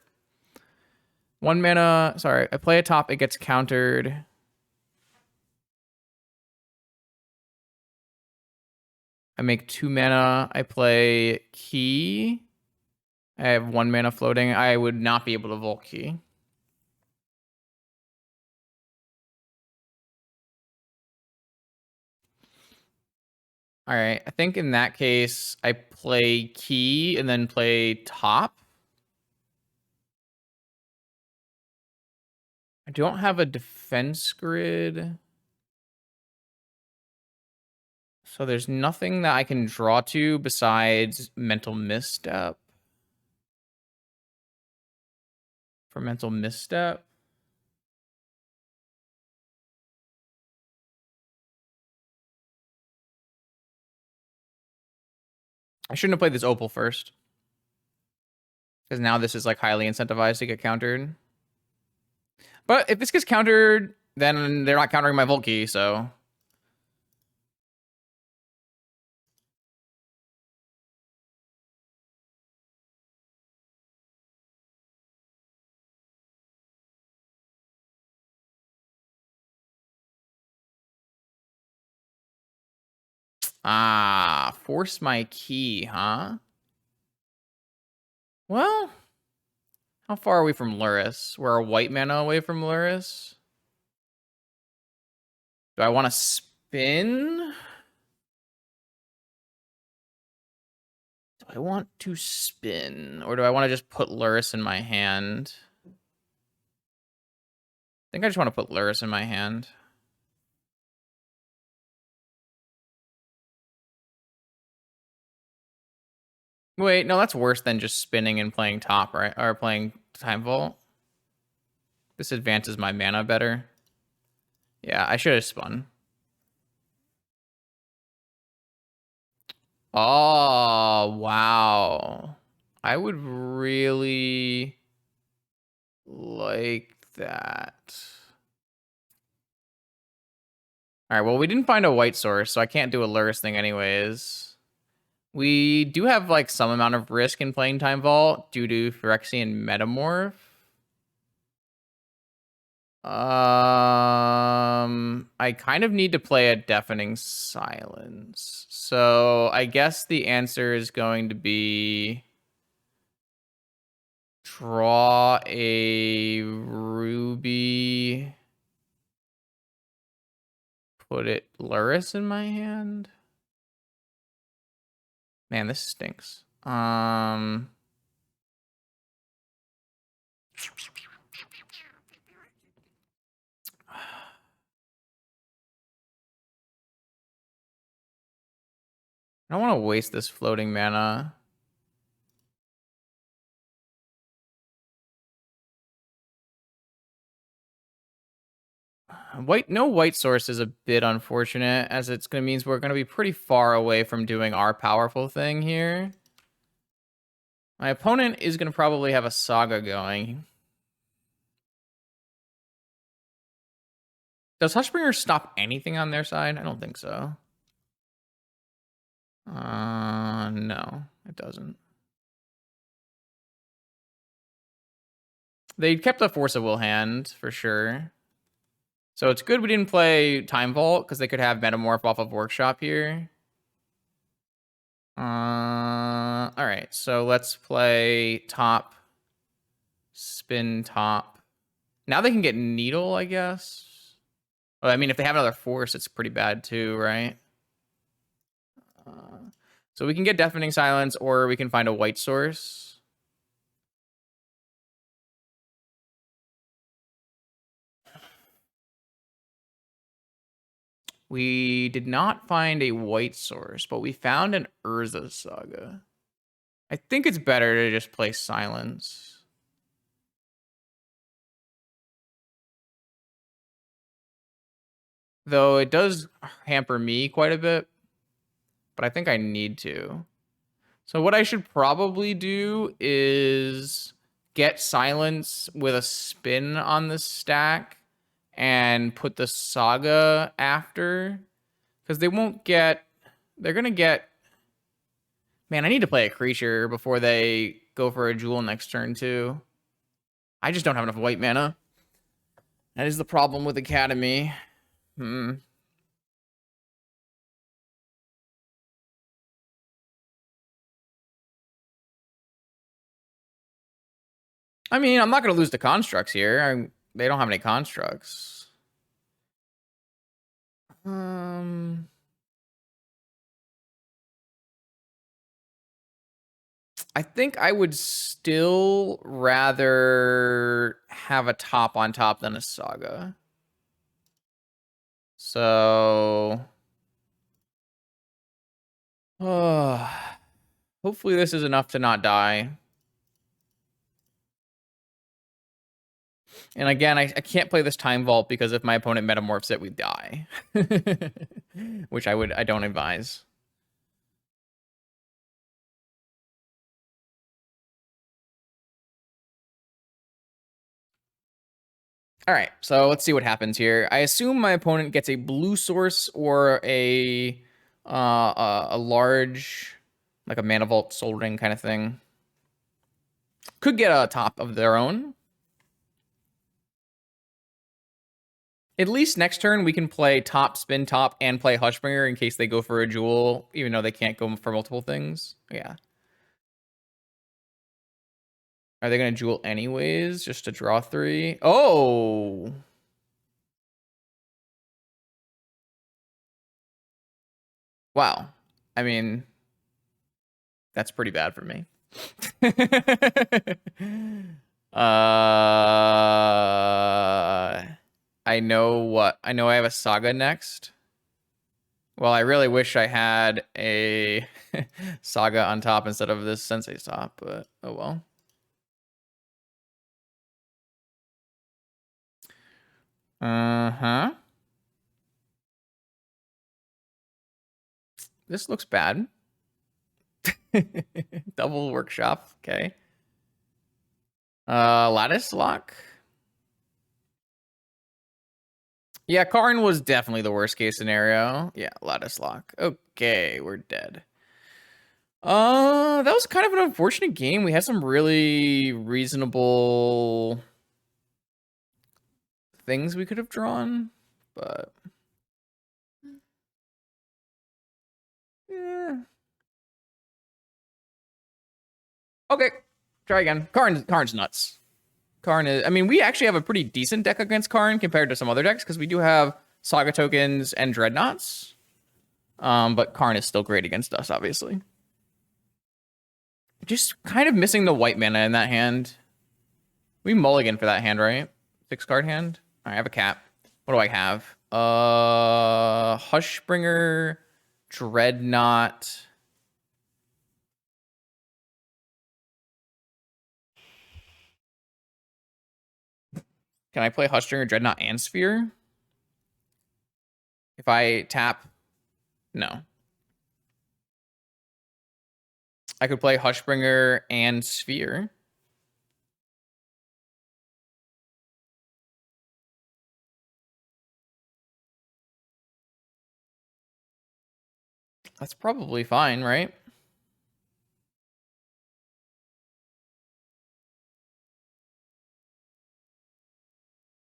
1 mana... Sorry, I play a top, it gets countered. I make 2 mana. I play Key. I have 1 mana floating. I would not be able to Volt Key. All right. I think in that case, I play Key and then play top. I don't have a defense grid. So there's nothing that I can draw to besides Mental Misstep. For Mental Misstep. I shouldn't have played this Opal first. Because now this is like highly incentivized to get countered. But if this gets countered, then they're not countering my Volt Key, so... Ah, force my key, huh? Well, how far are we from Luris? We're a white mana away from Luris. Do I want to spin? Do I want to spin? Or do I want to just put Luris in my hand? I think I just want to put Luris in my hand. Wait, no, that's worse than just spinning and playing top, right? Or playing Time Vault. This advances my mana better. Yeah, I should have spun. Oh, wow. I would really like that. All right, well, we didn't find a white source, so I can't do a Luris thing anyways. We do have, like, some amount of risk in playing Time Vault due to Phyrexian Metamorph. I kind of need to play a Deafening Silence. So I guess the answer is going to be draw a ruby, put it Luris in my hand. Man, this stinks. I don't want to waste this floating mana. No white source is a bit unfortunate, as it's gonna means we're gonna be pretty far away from doing our powerful thing here. My opponent is gonna probably have a Saga going. Does Hushbringer stop anything on their side? I don't think so. No, it doesn't. They kept the Force of Will hand, for sure. So it's good we didn't play Time Vault, because they could have Metamorph off of Workshop here. Alright, so let's play top. Spin top. Now they can get Needle, I guess. Well, I mean, if they have another force, it's pretty bad too, right? So we can get Deafening Silence, or we can find a white source. We did not find a white source, but we found an Urza Saga. I think it's better to just play Silence. Though it does hamper me quite a bit, but I think I need to. So what I should probably do is get Silence with a spin on the stack and put the Saga after. Because they won't get... They're going to get... Man, I need to play a creature before they go for a Jewel next turn, too. I just don't have enough white mana. That is the problem with Academy. I mean, I'm not going to lose the constructs here. They don't have any constructs. I think I would still rather have a top on top than a Saga. So... hopefully this is enough to not die. And again, I can't play this Time Vault because if my opponent metamorphs it, we die. Which I don't advise. All right, so let's see what happens here. I assume my opponent gets a blue source or a large, like a Mana Vault Soul Ring kind of thing. Could get a top of their own. At least next turn we can play top, spin top, and play Hushbringer in case they go for a Jewel, even though they can't go for multiple things. Yeah. Are they going to Jewel anyways, just to draw 3? Oh! Wow. I mean, that's pretty bad for me. I know I have a Saga next. Well, I really wish I had a Saga on top instead of this Sensei's top, but oh well. Uh-huh. This looks bad. Double Workshop, okay. Lattice Lock. Yeah, Karn was definitely the worst case scenario. Yeah, Lattice Lock. Okay, we're dead. That was kind of an unfortunate game. We had some really reasonable things we could have drawn, but yeah. Okay, try again. Karn's nuts. Karn is... I mean, we actually have a pretty decent deck against Karn compared to some other decks because we do have Saga tokens and Dreadnoughts. But Karn is still great against us, obviously. Just kind of missing the white mana in that hand. We mulligan for that hand, right? 6-card hand. I have a cap. What do I have? Hushbringer, Dreadnought. Can I play Hushbringer, Dreadnought, and Sphere? If I tap, no. I could play Hushbringer and Sphere. That's probably fine, right?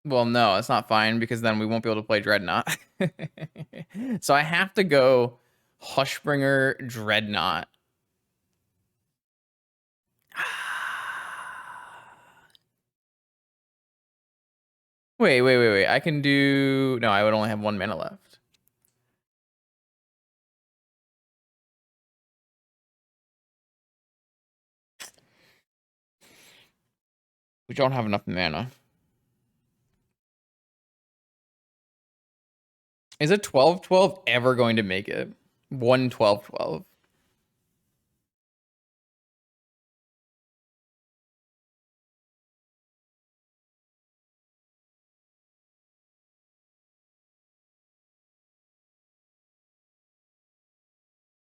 Well, no, it's not fine because then we won't be able to play Dreadnought. So I have to go Hushbringer, Dreadnought. Wait. I can do... No, I would only have 1 mana left. We don't have enough mana. Is a 12/12 ever going to make it? 1 12/12.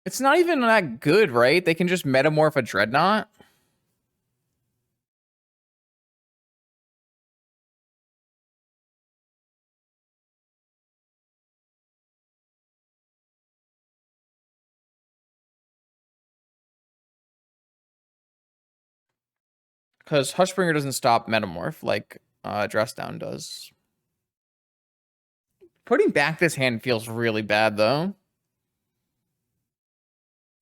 It's not even that good, right? They can just metamorph a Dreadnought. Because Hushbringer doesn't stop metamorph like Dress Down does. Putting back this hand feels really bad, though.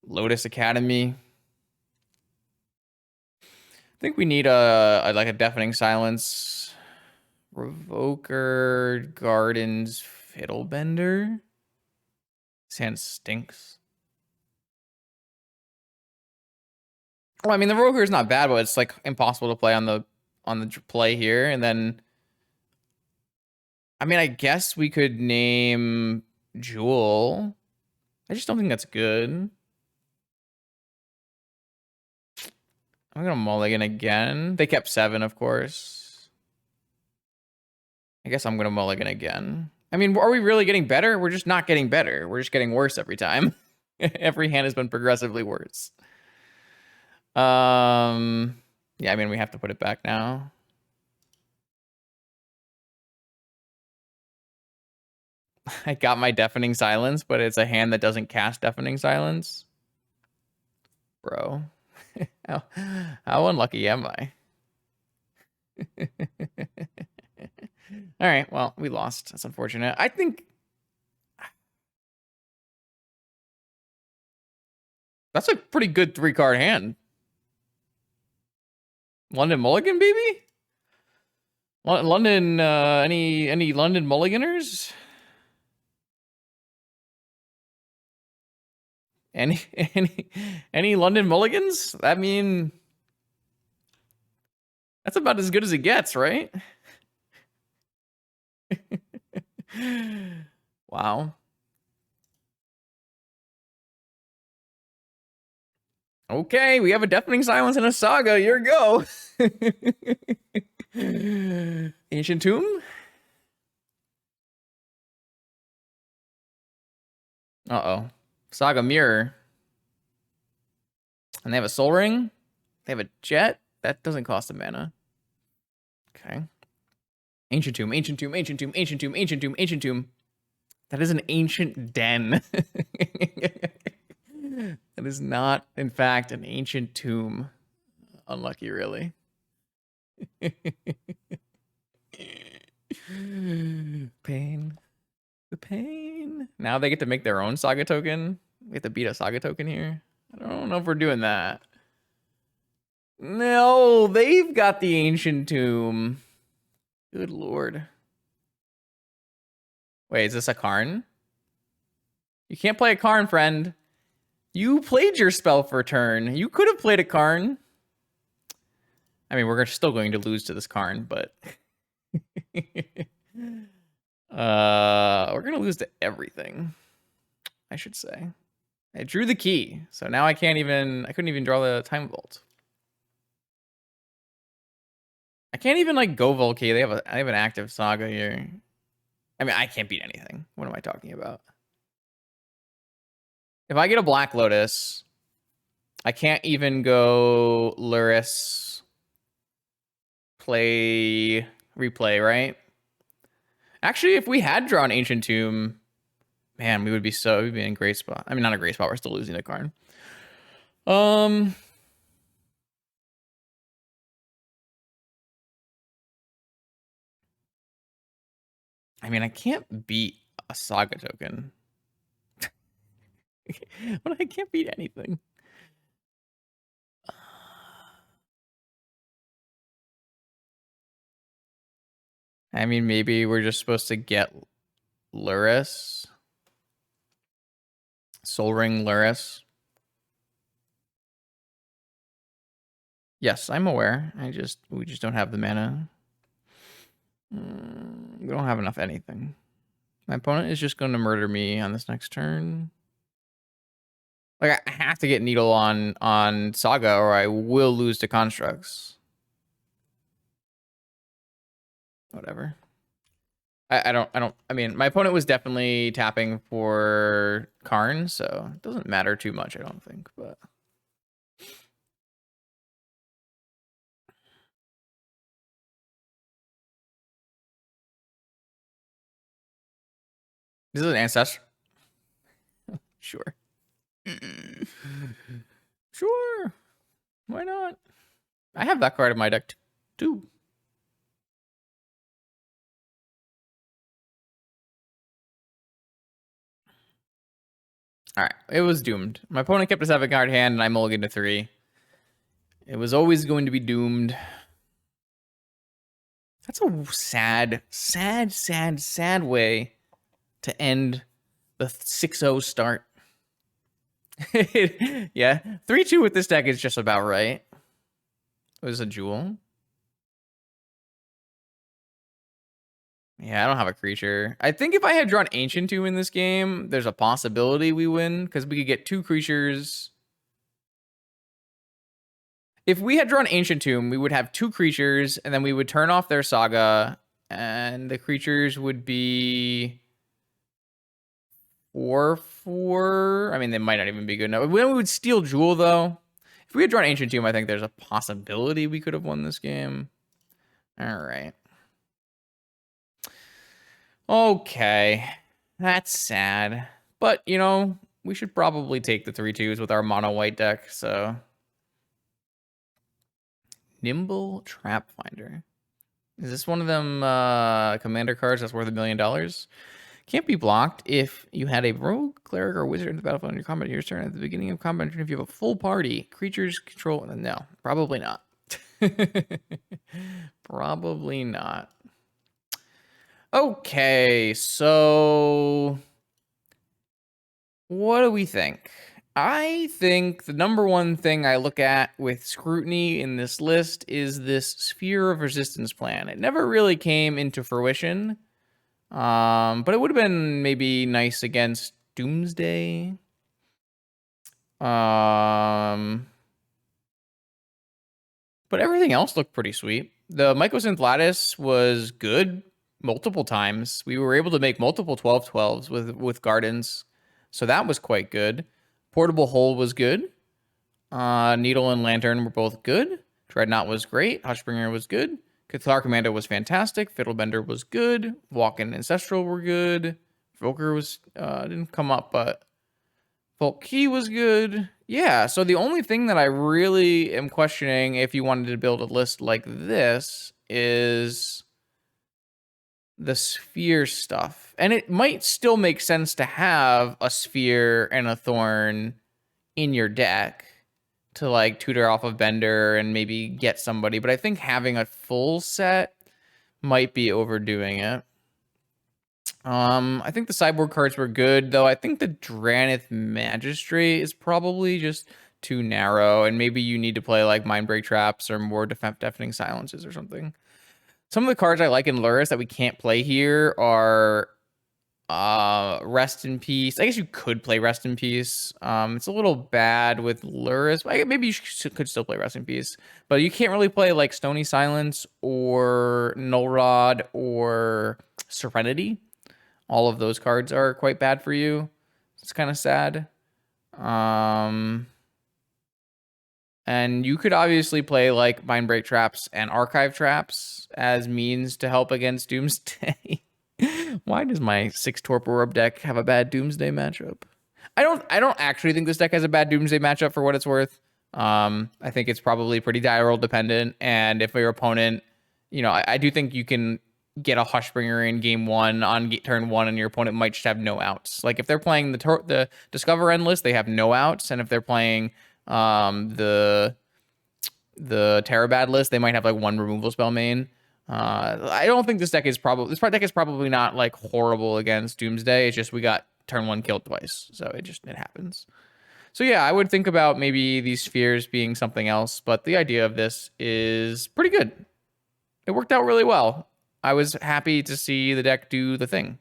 Lotus Academy. I think we need like a Deafening Silence. Revoker, Gardens, Fiddlebender. This hand stinks. Well, I mean, the Revoker is not bad, but it's like impossible to play on the play here. And then, I mean, I guess we could name Jewel. I just don't think that's good. I'm gonna mulligan again. They kept 7, of course. I guess I'm gonna mulligan again. I mean, are we really getting better? We're just not getting better. We're just getting worse every time. Every hand has been progressively worse. Yeah, I mean, we have to put it back now. I got my Deafening Silence, but it's a hand that doesn't cast Deafening Silence. Bro. How unlucky am I? All right, well, we lost. That's unfortunate. I think that's a pretty good 3-card hand. London Mulligan, baby? London, any London Mulliganers? Any London Mulligans? I mean, that's about as good as it gets, right? Wow. Okay, we have a Deafening Silence and a Saga. Here we go. Ancient Tomb? Uh-oh. Saga Mirror. And they have a Soul Ring. They have a Jet. That doesn't cost a mana. Okay. Ancient Tomb, Ancient Tomb, Ancient Tomb, Ancient Tomb, Ancient Tomb, Ancient Tomb. That is an Ancient Den. That is not, in fact, an Ancient Tomb. Unlucky, really. Pain. The pain. Now they get to make their own Saga token. We have to beat a Saga token here. I don't know if we're doing that. No, they've got the Ancient Tomb. Good lord. Wait, is this a Karn? You can't play a Karn, friend. You played your spell for turn. You could have played a Karn. I mean, we're still going to lose to this Karn, but... we're gonna lose to everything, I should say. I drew the key, so now I couldn't even draw the Time Vault. I can't even like go Volkey. I have an active Saga here. I mean, I can't beat anything. What am I talking about? If I get a Black Lotus, I can't even go Luris, replay, right? Actually, if we had drawn Ancient Tomb, man, we'd be in a great spot. I mean, not a great spot. We're still losing a Karn. I mean, I can't beat a Saga token. But I can't beat anything. I mean, maybe we're just supposed to get Luris. Soul Ring Luris. Yes, I'm aware. We just don't have the mana. We don't have enough anything. My opponent is just going to murder me on this next turn. Like, I have to get Needle on Saga or I will lose to Constructs. Whatever. I mean, my opponent was definitely tapping for Karn, so it doesn't matter too much, I don't think, but. This is an Ancestor. Sure. Sure. Why not? I have that card in my deck too. All right, it was doomed. My opponent kept a 7-card hand, and I mulliganed to 3. It was always going to be doomed. That's a sad way to end the 6-0 start. Yeah, 3-2 with this deck is just about right. It was a Jewel. Yeah, I don't have a creature. I think if I had drawn Ancient Tomb in this game, there's a possibility we win, because we could get 2 creatures. If we had drawn Ancient Tomb, we would have 2 creatures, and then we would turn off their Saga, and the creatures would be 4/4. I mean, they might not even be good enough. We would steal Jewel, though. If we had drawn Ancient Tomb, I think there's a possibility we could have won this game. All right. Okay. That's sad. But, you know, we should probably take the 3/2s with our mono white deck, so. Nimble Trap Finder. Is this one of them commander cards that's worth $1 million? Can't be blocked if you had a rogue, cleric, or wizard in the battlefield on your combat your turn. At the beginning of combat, if you have a full party, creatures control. No, probably not. Probably not. Okay, so what do we think? I think the number one thing I look at with scrutiny in this list is this Sphere of Resistance plan. It never really came into fruition, but it would have been maybe nice against Doomsday. But everything else looked pretty sweet. The Mycosynth Lattice was good multiple times. We were able to make multiple 12/12s with Gardens, so that was quite good. Portable Hole was good. Needle and Lantern were both good. Dreadnought was great. Hushbringer was good. Cathar Commando was fantastic. Fiddlebender was good. Walk and Ancestral were good. Volker was didn't come up, but Volk Key was good. Yeah, so the only thing that I really am questioning if you wanted to build a list like this is the sphere stuff. And it might still make sense to have a sphere and a thorn in your deck to like tutor off of Bender and maybe get somebody, but I think having a full set might be overdoing it. I think the sideboard cards were good, though I think the Drannith Magistrate is probably just too narrow, and maybe you need to play like Mindbreak Traps or more Deafening Silences or something. Some of the cards I like in Luris that we can't play here are Rest in Peace. I guess you could play Rest in Peace. It's a little bad with Luris. Maybe you could still play Rest in Peace, but you can't really play like Stony Silence or Null Rod or Serenity. All of those cards are quite bad for you. It's kind of sad. And you could obviously play like Mindbreak Traps and Archive Traps as means to help against Doomsday. Why does my 6 Torpor Orb deck have a bad Doomsday matchup? I don't actually think this deck has a bad Doomsday matchup for what it's worth. I think it's probably pretty die roll dependent, and if your opponent, you know, I do think you can get a Hushbringer in game 1 on turn 1, and your opponent might just have no outs. Like if they're playing the Discover Endless, they have no outs, and if they're playing the Terabad list, they might have like one removal spell main. I don't think this deck is probably not like horrible against Doomsday. It's just we got turn 1 killed twice, so it happens. So yeah, I would think about maybe these spheres being something else, but the idea of this is pretty good. It worked out really well. I was happy to see the deck do the thing.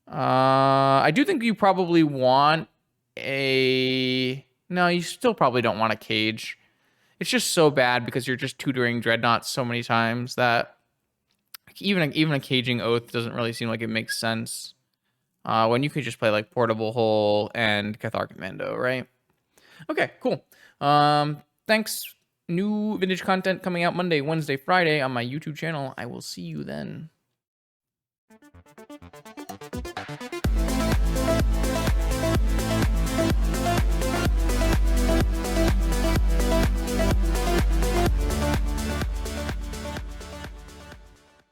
I do think you probably want a... No, you still probably don't want a cage. It's just so bad because you're just tutoring Dreadnought so many times that even a caging Oath doesn't really seem like it makes sense. When you could just play like Portable Hole and Cathartic Mando, right? Okay, cool. Thanks. New vintage content coming out Monday, Wednesday, Friday on my YouTube channel. I will see you then.